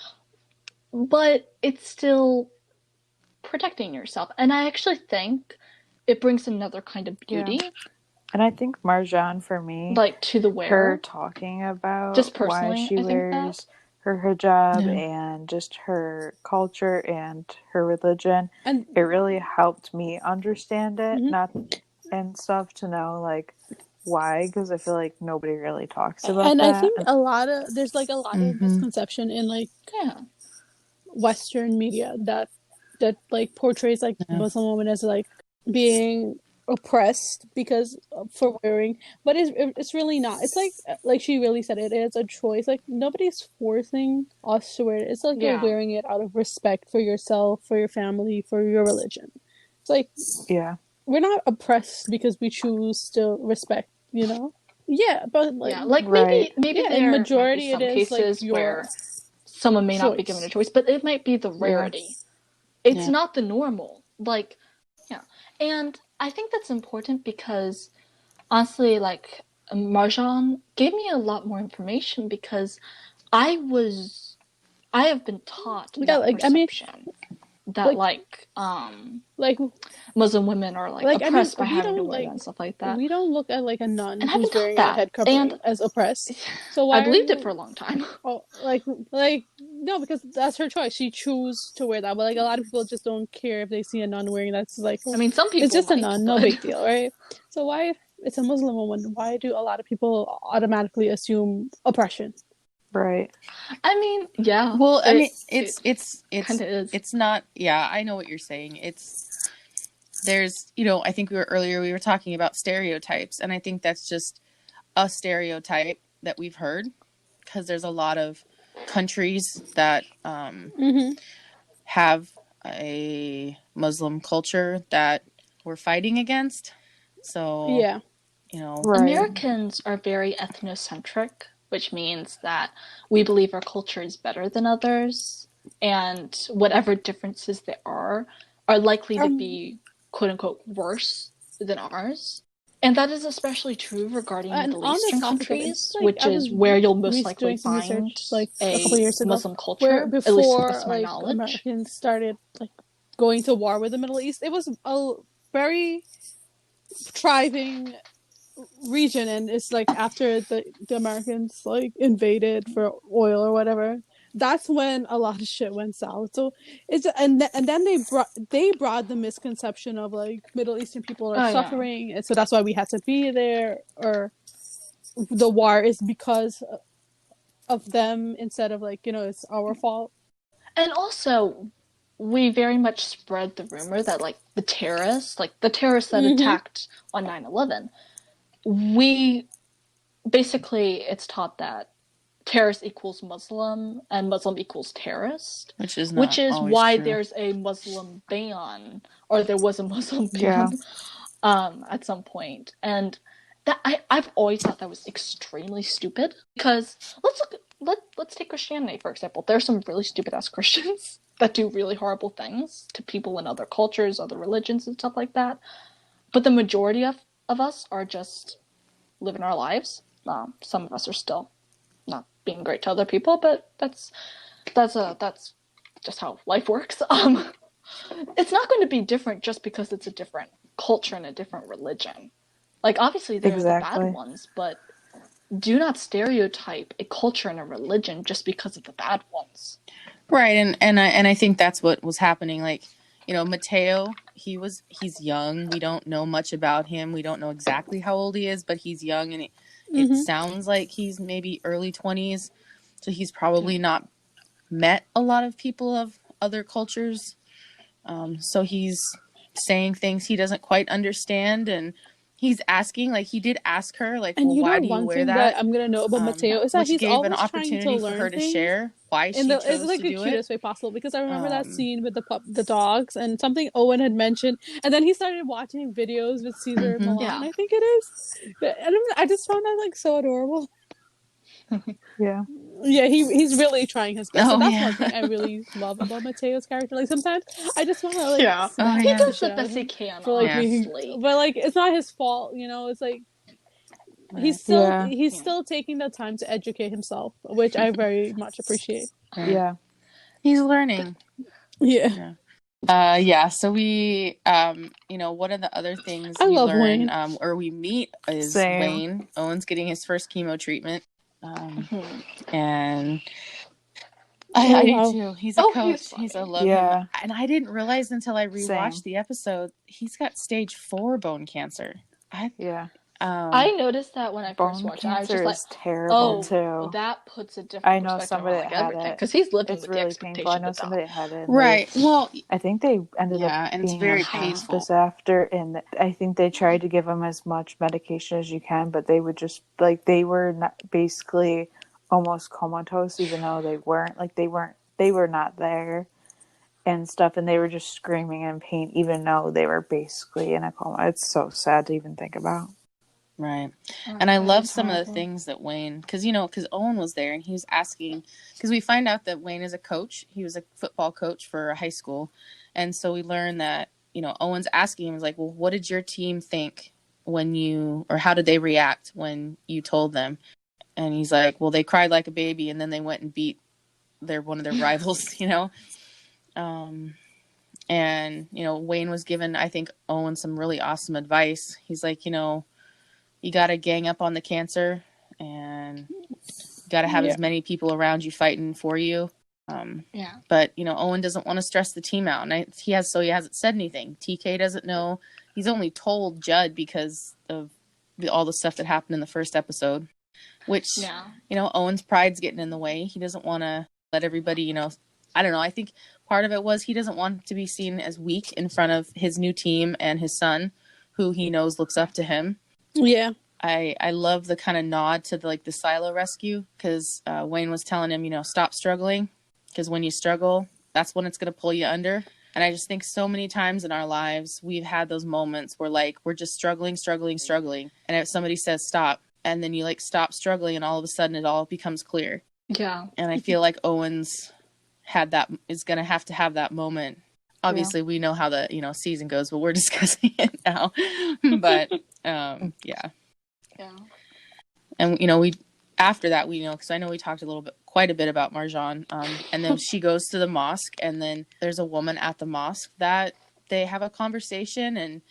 but it's still protecting yourself. And I actually think it brings another kind of beauty. Yeah. And I think Marjan, for me, like to the wearer, her talking about just why personally, she I think wears her hijab and just her culture and her religion, and it really helped me understand it, not and stuff to know like why, because I feel like nobody really talks about and that. I think there's like a lot of misconception in like Western media that like portrays like Muslim women as like being oppressed because for wearing, but it's really not. It's like she really said, it is a choice. Like nobody's forcing us to wear it. It's like you're wearing it out of respect for yourself, for your family, for your religion. It's like we're not oppressed because we choose to respect, but like maybe in majority might be some it is cases like where someone may not be given a choice, but it might be the rarity. It's not the normal. Like, and I think that's important because honestly, like Marjan gave me a lot more information because I have been taught that perception that like Muslim women are like oppressed by having to wear that and stuff like that. We don't look at like a nun and I've who's been wearing taught a head covering as oppressed. So why I believed it for a long time. Oh, like no, because that's her choice. She chose to wear that, but like a lot of people just don't care if they see a nun wearing that's like. I mean, some people. It's just might, a nun, no big deal, right? So why, if it's a Muslim woman, why do a lot of people automatically assume oppression? Right. I mean, yeah. Well, I mean, it's kinda is. It's not. Yeah, I know what you're saying. There's, I think we were talking about stereotypes, and I think that's just a stereotype that we've heard because there's a lot of countries that have a Muslim culture that we're fighting against. So, Americans are very ethnocentric, which means that we believe our culture is better than others, and whatever differences there are likely to be quote unquote worse than ours. And that is especially true regarding Middle Eastern countries, which is where you'll most likely find like a couple years ago, Muslim culture, where before at least to the best of my like knowledge. Americans started like going to war with the Middle East. It was a very thriving region, and it's like after the Americans like invaded for oil or whatever, that's when a lot of shit went south. So it's and then they brought the misconception of like Middle Eastern people are suffering, and so that's why we had to be there, or the war is because of them instead of like it's our fault. And also, we very much spread the rumor that like the terrorists that attacked on 9/11, we basically it's taught that terrorist equals Muslim and Muslim equals terrorist, which is why true. there's a Muslim ban, or there was a Muslim ban at some point. And that I've always thought that was extremely stupid, because let's take Christianity for example. There's some really stupid ass Christians that do really horrible things to people in other cultures, other religions, and stuff like that. But the majority of us are just living our lives. Some of us are still not being great to other people, but that's just how life works. It's not going to be different just because it's a different culture and a different religion. Like, obviously there are the bad ones, but do not stereotype a culture and a religion just because of the bad ones. Right, and I think that's what was happening. Like, you know, Mateo, he's young. We don't know much about him. We don't know exactly how old he is, but he's young, and it sounds like he's maybe early 20s. So he's probably not met a lot of people of other cultures. So he's saying things he doesn't quite understand, and he's asking, like, he did ask her, like, and well, why do you wear that? I'm gonna know about Mateo is that which he's gave an always trying to opportunity for learn her to things. share why she chose it's like to the do cutest it. way possible, because I remember that scene with the dogs and something Owen had mentioned, and then he started watching videos with Caesar Milan, I think it is. And I just found that like so adorable. Yeah. Yeah, he's really trying his best. Oh, And that's yeah. one thing I really love about Mateo's character. Like, sometimes I just want to like Yeah. smack He the does shit the out of best he him can, for like being, honestly. but like it's not his fault, you know. It's like he's still taking the time to educate himself, which I very much appreciate. Yeah. He's learning. Yeah. Yeah, so we, you know, one of the other things I we love learn, Wayne. or we meet is Same. Wayne. Owen's getting his first chemo treatment. And I do too. He's a coach. I love him. And I didn't realize until I rewatched the episode, he's got stage 4 bone cancer. I noticed that when I first watched it. I was just like, terrible too. That puts a different I know perspective somebody on like that had everything, it. because he's living It's with really the painful. I expectation know of somebody that had it. Right. Well, I think they ended up and it's being very on painful. hospice after, and I think they tried to give them as much medication as you can, but they would just like they were not, basically almost comatose, even though they weren't. Like they were not there and stuff, and they were just screaming in pain, even though they were basically in a coma. It's so sad to even think about. Right. And I love some of the things that Wayne, because Owen was there and he was asking, because we find out that Wayne is a coach. He was a football coach for a high school. And so we learn that, Owen's asking him, like, well, what did your team think or how did they react when you told them? And he's like, well, they cried like a baby and then they went and beat one of their rivals, And, Wayne was given, I think, Owen some really awesome advice. He's like, you got to gang up on the cancer and you got to have as many people around you fighting for you. But, Owen doesn't want to stress the team out. And he hasn't said anything. TK doesn't know. He's only told Judd because of all the stuff that happened in the first episode, which, Owen's pride's getting in the way. He doesn't want to let everybody, I don't know. I think part of it was he doesn't want to be seen as weak in front of his new team and his son, who he knows looks up to him. Yeah. I love the kind of nod to the silo rescue, because Wayne was telling him, stop struggling, because when you struggle, that's when it's going to pull you under. And I just think so many times in our lives, we've had those moments where we're just struggling. And if somebody says stop, and then you stop struggling, and all of a sudden it all becomes clear. Yeah. And I feel like Owens is going to have that moment. Obviously, we know how the season goes, but we're discussing it now. But yeah. And we after that because I know we talked quite a bit about Marjan. And then she goes to the mosque, and then there's a woman at the mosque that they have a conversation, and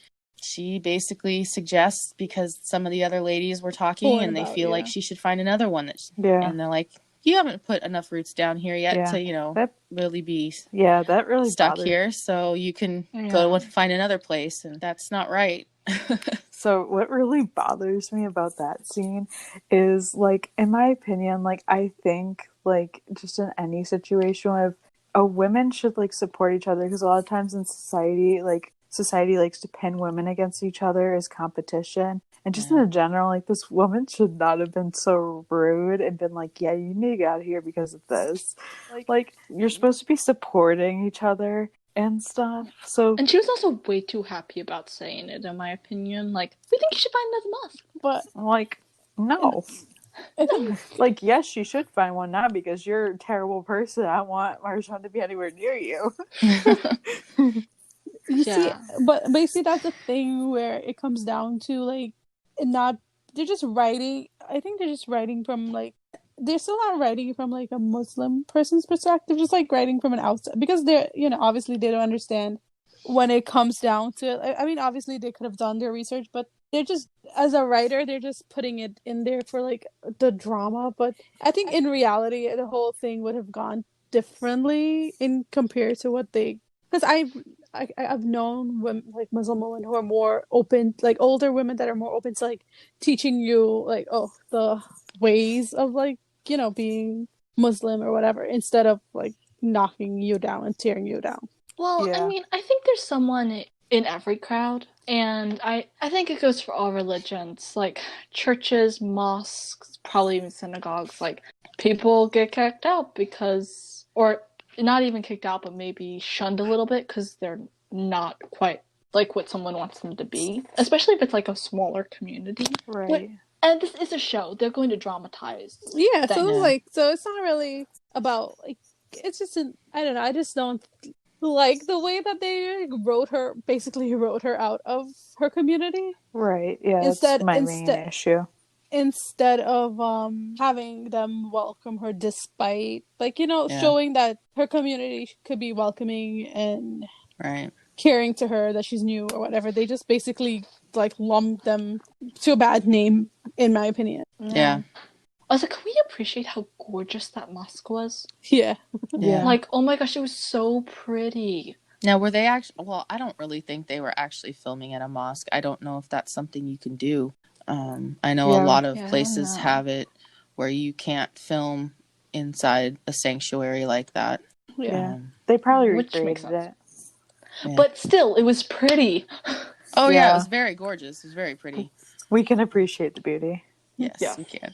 she basically suggests, because some of the other ladies were talking, and they feel like she should find another one and they're like, you haven't put enough roots down here yet to really be that really stuck here, so you can go and find another place, and that's not right. So what really bothers me about that scene is, in my opinion, I think just in any situation, women should support each other, because a lot of times in society likes to pin women against each other as competition. And just in general, this woman should not have been so rude and been like, yeah, you need to get out of here because of this. You're supposed to be supporting each other and stuff. And she was also way too happy about saying it, in my opinion. We think you should find another mosque. But, no. I think Like, yes, she should find one now because you're a terrible person. I don't want Marshawn to be anywhere near you. you see, Yeah. but basically that's the thing where it comes down to like not they're just writing. I think they're just writing from like they're still not writing from like a Muslim person's perspective, just like writing from an outside because they're obviously they don't understand when it comes down to it. I mean, obviously they could have done their research, but they're just as a writer they're just putting it in there for like the drama. But I think in reality the whole thing would have gone differently in compared to what they because I've known women like Muslim women who are more open, like older women that are more open to like teaching you like the ways of like being Muslim or whatever instead of like knocking you down and tearing you down. Well, I Yeah. mean, I think there's someone in every crowd, and I think it goes for all religions, like churches, mosques, probably even synagogues. Like people get kicked out because, or not even kicked out, but maybe shunned a little bit because they're not quite like what someone wants them to be, especially if it's like a smaller community. Right. And this is a show; they're going to dramatize. Yeah, so things. it's like it's not really about like it's just I don't know. I just don't like the way that they basically wrote her out of her community. Right. Yeah, that's Instead, my main instead, issue. instead of having them welcome her despite like Yeah. showing that her community could be welcoming and Right. caring to her that she's new or whatever, they just basically like lumped them to a bad name in my opinion. Yeah. Also, can we appreciate how gorgeous that mosque was? Yeah. Yeah. Like, oh my gosh, it was so pretty. Now, were they actually? Well, I don't really think they were actually filming at a mosque. I don't know if that's something you can do. I know a lot of places have it where you can't film inside a sanctuary like that. Yeah. They probably Which makes recreated it. Yeah. But still, it was pretty. Oh yeah, Yeah. it was very gorgeous. It was very pretty. We can appreciate the beauty. Yes, Yeah. we can.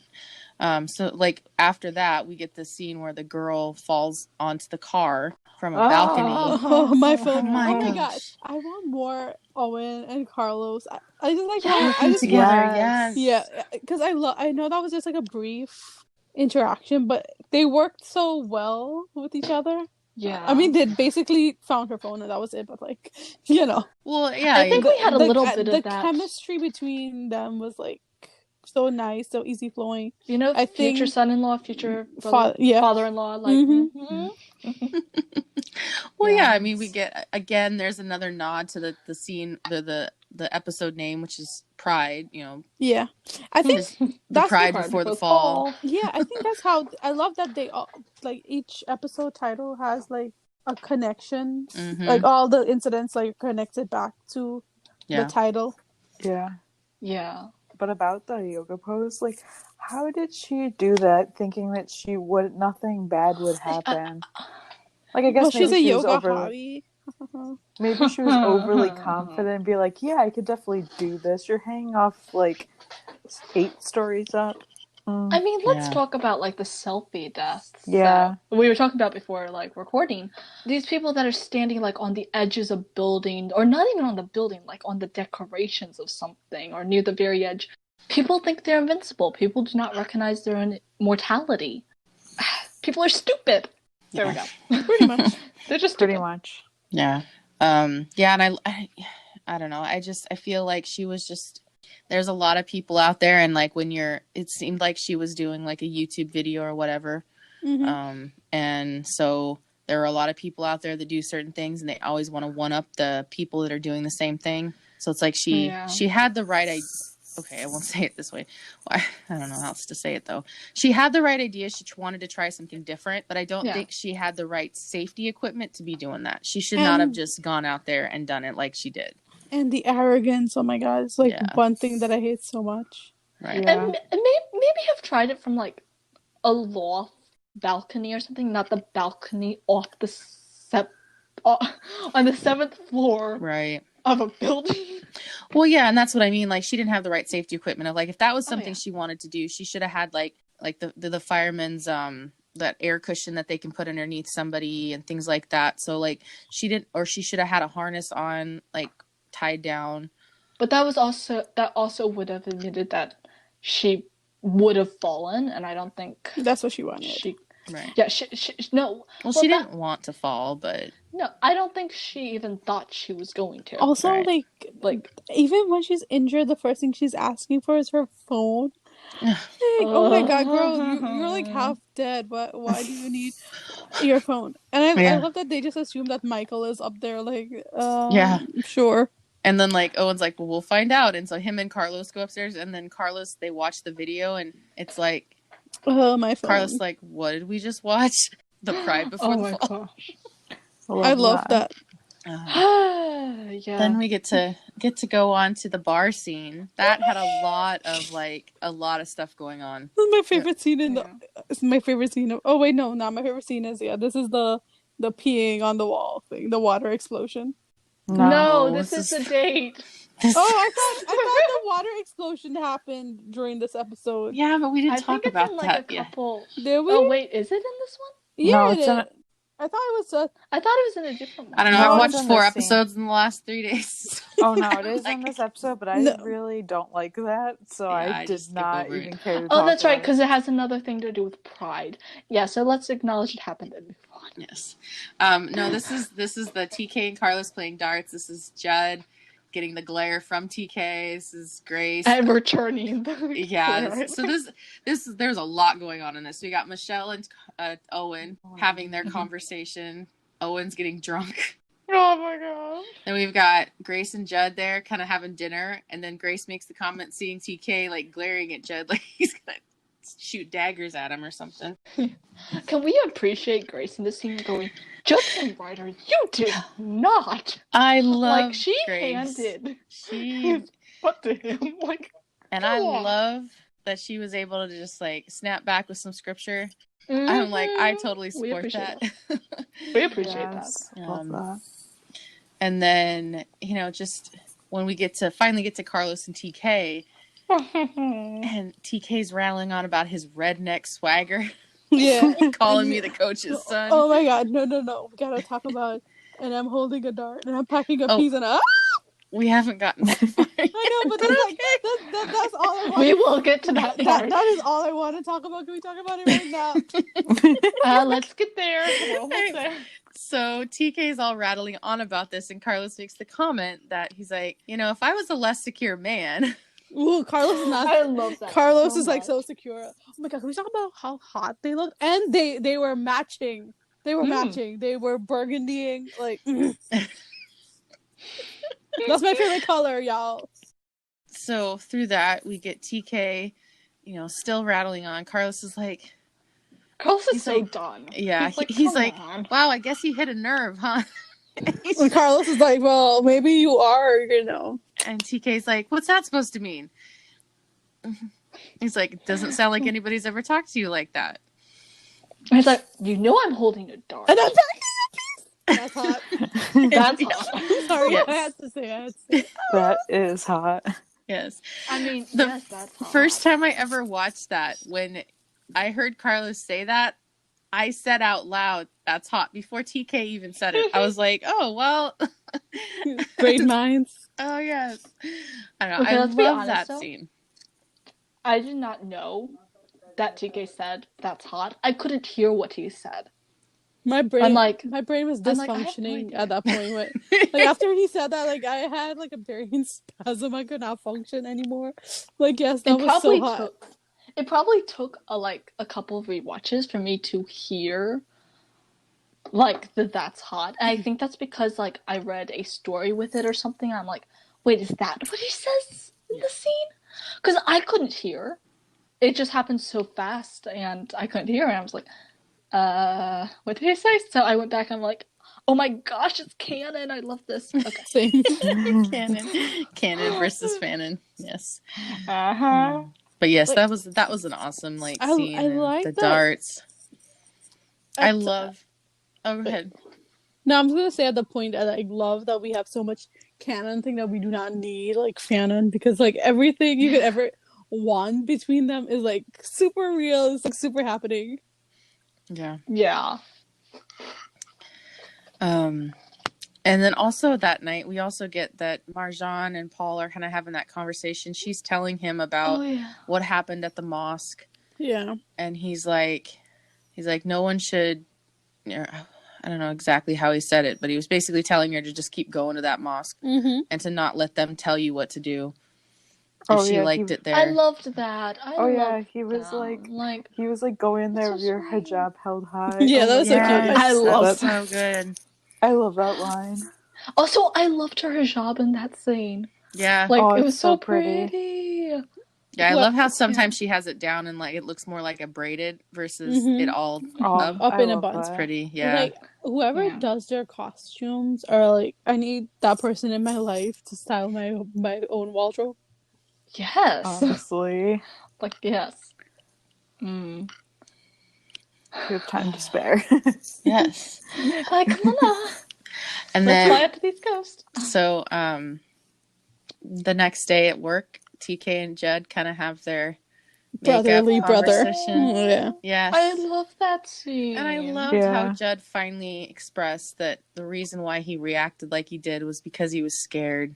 So like after that, we get the scene where the girl falls onto the car from a balcony. Oh my phone! Oh my Oh my gosh. gosh! I want more Owen and Carlos. I just like Yes. I just Together, want yes. yeah, because I know that was just like a brief interaction, but they worked so well with each other. Yeah. I mean, they basically found her phone and that was it. But like, Well, yeah. I think we had a little bit of the that. chemistry between them was like so nice, so easy flowing. I think future son-in-law, future father-in-law, like. Well, yeah. I mean, we get again. There's another nod to the scene, the episode name, which is Pride. Yeah, I think that's Pride before the fall. Yeah, I think that's how I love that they all like each episode title has like a connection, like all the incidents like connected back to the title. Yeah. Yeah. But about the yoga pose, like, how did she do that, thinking that nothing bad would happen? Like, I guess she's a yoga hobby. Maybe she was overly confident and be like, yeah, I could definitely do this. You're hanging off, like, 8 stories up. I mean, let's talk about, like, the selfie deaths. Yeah. We were talking about before, like, recording. These people that are standing, like, on the edges of building, or not even on the building, like, on the decorations of something, or near the very edge. People think they're invincible. People do not recognize their own mortality. People are stupid. There we go. Pretty much. They're just pretty stupid. much. Yeah. And I don't know. I feel like she was just, there's a lot of people out there, and like it seemed like she was doing like a YouTube video or whatever. And so there are a lot of people out there that do certain things, and they always want to one up the people that are doing the same thing. So it's like she had the right idea. Okay, I won't say it this way. Well, I don't know how else to say it, though. She had the right idea. She wanted to try something different, but I don't think she had the right safety equipment to be doing that. She should not have just gone out there and done it like she did. And the arrogance, oh my god, it's like one thing that I hate so much. Right. Yeah. And maybe have tried it from like a loft balcony or something, not the balcony off the on the 7th floor. Right. Of a building. Well, yeah, and that's what I mean. Like, she didn't have the right safety equipment. Of like, if that was something she wanted to do, she should have had like the fireman's that air cushion that they can put underneath somebody and things like that. So like she should have had a harness on, like tied down. But that also would have admitted that she would have fallen, and I don't think That's what she wanted. she. Right. Yeah, no. Well, she didn't want to fall, but no, I don't think she even thought she was going to. Also, Right. like even when she's injured, the first thing she's asking for is her phone. Like, oh my god, girl, you're like half dead. Why do you need your phone? And I love that they just assume that Michael is up there. Like, yeah, sure. And then like Owen's like, well, we'll find out. And so him and Carlos go upstairs, and then Carlos, they watch the video, and it's like, my phone. Carlos like, what did we just watch? The Pride Before the Fall. Oh my gosh. I love that. Yeah. Then we get to go on to the bar scene. That had a lot of stuff going on. This is my favorite scene in the. It's my favorite scene of. Oh wait, no, not my favorite scene is this is the peeing on the wall thing, the water explosion. No, this is the date. I thought the water explosion happened during this episode. Yeah, but we didn't talk about like that. A couple. Did we? Oh wait, is it in this one? Yeah, no, I thought it was. I thought it was in a different one. I don't know. I've watched 4 episodes in the last 3 days. Oh no, it is in this episode, but I really don't like that, so I did not even care to talk that's right, about because it has another thing to do with pride. Yeah, so let's acknowledge it happened in before. Yes. No, this is the TK and Carlos playing darts. This is Judd getting the glare from TK. This is Grace. And returning. So there's a lot going on in this. We got Michelle and Owen having their conversation. Owen's getting drunk. Oh my god. Then we've got Grace and Judd there kind of having dinner, and then Grace makes the comment seeing TK like glaring at Judd like he's gonna shoot daggers at him or something. Can we appreciate Grace in this scene going, Justin Ryder, you did not. I love like she Grace. Handed She what to him like, and I love that she was able to just like snap back with some scripture. I'm like, I totally support that. We appreciate that. Love that. And then, just when we finally get to Carlos and TK, and TK's rattling on about his redneck swagger. Yeah. Calling me the coach's son. Oh my god, no. We gotta talk about, and I'm holding a dart, and I'm packing a piece, and we haven't gotten that far yet. I know, but that's all I want. We will get to that part. That is all I want to talk about. Can we talk about it right now? Let's get there. We're almost there. So TK's all rattling on about this, and Carlos makes the comment that he's like, if I was a less secure man. Ooh, Carlos is not. I love that. Carlos is like so secure. Oh my god, can we talk about how hot they look? And they were matching. They were matching. They were burgundying. Like that's my favorite color, y'all. So through that, we get TK, still rattling on. Carlos is like, so done. Yeah, he's like, wow, I guess he hit a nerve, huh? And Carlos is like, well, maybe you are, And TK's like, what's that supposed to mean? He's like, it doesn't sound like anybody's ever talked to you like that. He's like, I'm holding a dart. And I'm That's hot. That's hot. I'm sorry, yes. I had to say it. That is hot. Yes. I mean, that's hot. First time I ever watched that, when I heard Carlos say that, I said out loud, that's hot, before TK even said it. I was like, oh, well. Great minds. Oh, yes. I don't know. Okay, I let's be love honest, that scene. I did not know that TK said, that's hot. I couldn't hear what he said. My brain was dysfunctioning at that point. Like after he said that, like I had like a brain spasm. I could not function anymore. Like yes, that was so hot. It probably took a couple of rewatches for me to hear like that's hot. And I think that's because like I read a story with it or something. And I'm like, wait, is that what he says in the scene? Because I couldn't hear. It just happened so fast, and I couldn't hear. And I was like, what did he say? So I went back and I'm like, oh my gosh, it's canon. I love this. Okay. Canon versus fanon. Yes. Uh-huh. But yes, that was an awesome scene. I like the that. Darts. I love. Oh, go ahead. No, I'm gonna say at the point that I love that we have so much canon thing that we do not need like fanon, because like everything you could ever want between them is like super real. It's like super happening. Yeah. Yeah. And And then also that night, we also get that Marjan and Paul are kind of having that conversation. She's telling him about what happened at the mosque. Yeah. And he's like, no one should, I don't know exactly how he said it, but he was basically telling her to just keep going to that mosque and to not let them tell you what to do. If she liked it there. I loved that. He was like go in there with your hijab held high. Yeah, that was so cute. I love that. So good. I love that line. Also, I loved her hijab in that scene. Yeah. Like, it was so pretty. Yeah, I love how sometimes she has it down and like it looks more like a braided versus it all up in a bun. It's pretty. Yeah. Like whoever does their costumes are like, I need that person in my life to style my own wardrobe. Yes. Honestly. Like, yes. You have time to spare. Yes. Like, come on. And let's then fly up to the East Coast. So the next day at work, TK and Judd kind of have their brotherly brother. Yeah. Yes. I love that scene. And I loved how Judd finally expressed that the reason why he reacted like he did was because he was scared.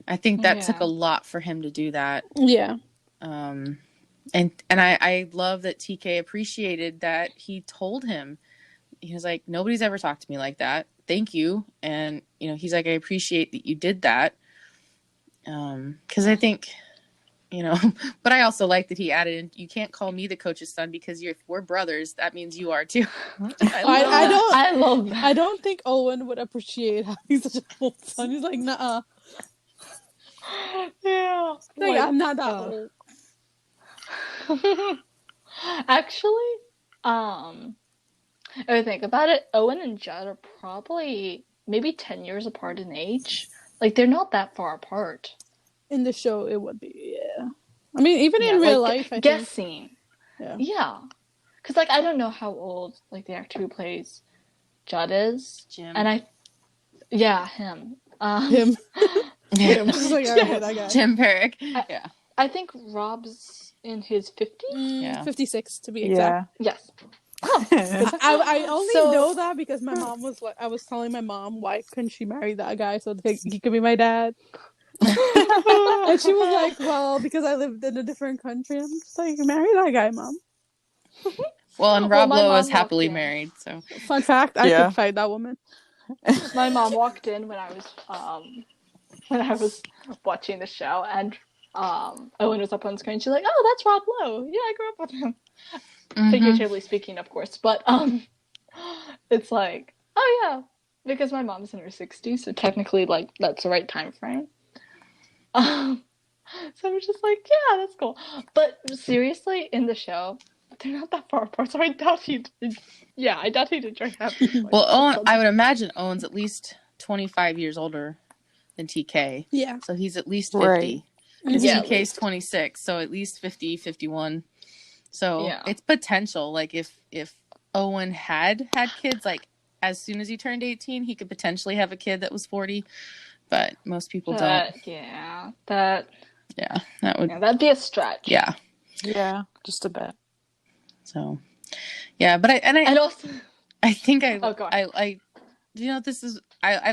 I think that took a lot for him to do that. Yeah. And I love that TK appreciated that he told him. He was like, nobody's ever talked to me like that. Thank you. And, he's like, I appreciate that you did that. Because I think, but I also like that he added in, you can't call me the coach's son because if we're brothers, that means you are too. I love that. I don't think Owen would appreciate having such a old son. He's like, nuh-uh. Yeah. Like, I'm not that old. Actually, if I think about it, Owen and Judd are probably maybe 10 years apart in age. Like, they're not that far apart. In the show, it would be, yeah. I mean, even in real life, I guessing. think. Yeah. Because, like, I don't know how old, like, the actor who plays Judd is. Jim. And him. Him. Him. Like, that guy. Jim Perrick. I think Rob's in his 50s? 56 to be exact. Yeah. Yes. Oh. I only know that because my mom was like, I was telling my mom why couldn't she marry that guy so he could be my dad. And she was like, well, because I lived in a different country. I'm just like, marry that guy, Mom. Well, and Rob Lowe is happily married, so. Fun fact, I could fight that woman. My mom walked in when I was watching the show, and Owen was up on screen. She's like, oh, that's Rob Lowe. Yeah, I grew up with him. Figuratively speaking, of course. But it's like, oh yeah, because my mom's in her 60s, so technically, like, that's the right time frame. So I'm just like, yeah, that's cool. But seriously, in the show, they're not that far apart, so I doubt he'd drink that. Well, Owen, I would imagine Owen's at least 25 years older than TK. Yeah. So he's at least 50. Right. Because TK's 26, so at least 50, 51. So it's potential. Like, if Owen had kids, like, as soon as he turned 18, he could potentially have a kid that was 40. But most people don't. Yeah, that would. Yeah, that'd be a stretch. Yeah. Yeah, just a bit. So, yeah, but I think I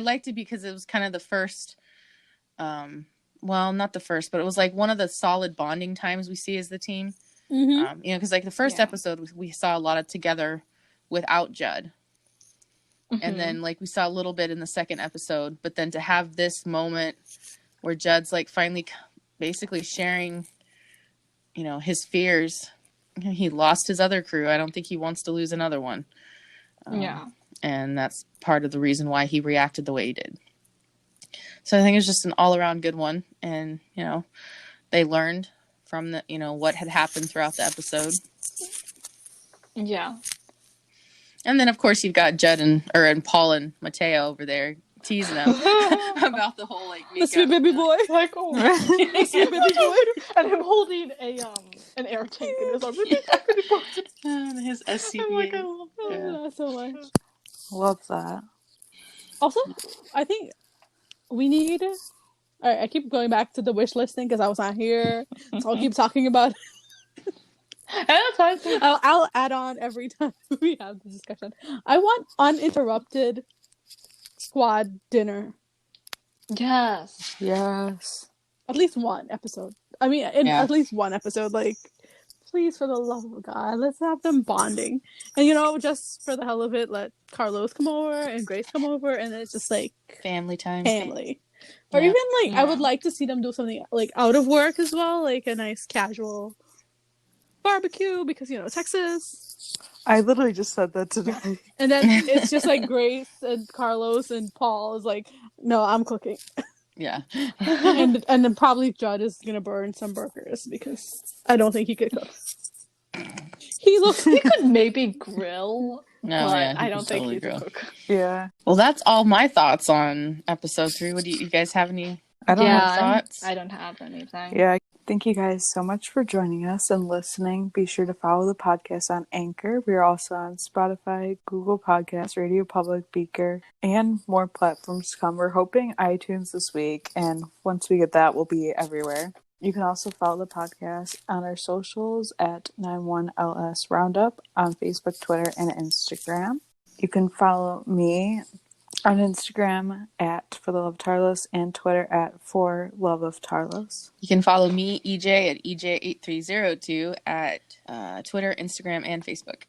liked it because it was kind of the first, well, not the first, but it was like one of the solid bonding times we see as the team. Because like the first episode, we saw a lot of together without Judd. And then, like, we saw a little bit in the second episode, but then to have this moment where Judd's, like, finally basically sharing, his fears. He lost his other crew. I don't think he wants to lose another one. And that's part of the reason why he reacted the way he did. So I think it's just an all-around good one. And, they learned from the, what had happened throughout the episode. Yeah. And then, of course, you've got Judd and Paul and Mateo over there teasing them about the whole, like, makeup. The sweet baby boy. Like, oh. The sweet baby boy. And him holding an air tank in his arms. And his SCBA. I'm like, I love that so much. Love that. Also, I think we need... All right, I keep going back to the wish list thing because I was not here. So I'll keep talking about it. I'll add on every time we have the discussion. I want uninterrupted squad dinner. Yes. Yes. At least one episode. I mean, at least one episode. Like, please, for the love of God, let's have them bonding. And, you know, just for the hell of it, let Carlos come over and Grace come over, and it's just like family time. Family. Or even like, I would like to see them do something like out of work as well, like a nice casual barbecue, because, you know, Texas. I literally just said that today. And then it's just like Grace and Carlos and Paul is like, no, I'm cooking. Yeah. and then probably Judd is gonna burn some burgers because I don't think he could cook. He could maybe grill, but I don't think he could cook. Yeah. Well, that's all my thoughts on episode 3. What do you guys have any thoughts? I don't have anything. Yeah. Thank you guys so much for joining us and listening. Be sure to follow the podcast on Anchor. We are also on Spotify, Google Podcasts, Radio Public, Beaker, and more platforms to come. We're hoping iTunes this week, and once we get that, we'll be everywhere. You can also follow the podcast on our socials at 91LS Roundup on Facebook, Twitter, and Instagram. You can follow me on Instagram at For the Love of Tarlos and Twitter at For Love of Tarlos. You can follow me, EJ, at EJ8302 at Twitter, Instagram, and Facebook.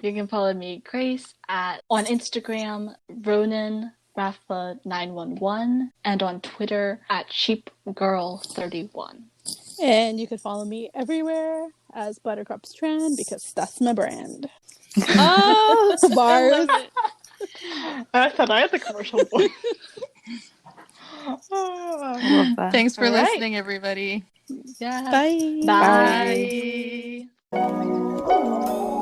You can follow me, Grace, on Instagram, Ronan Rafa 911, and on Twitter at sheepgirl31. And you can follow me everywhere as Buttercup's Trend, because that's my brand. Bars. I thought I had the commercial voice. I love that. Thanks for listening, everybody. Yeah. Bye. Bye. Bye.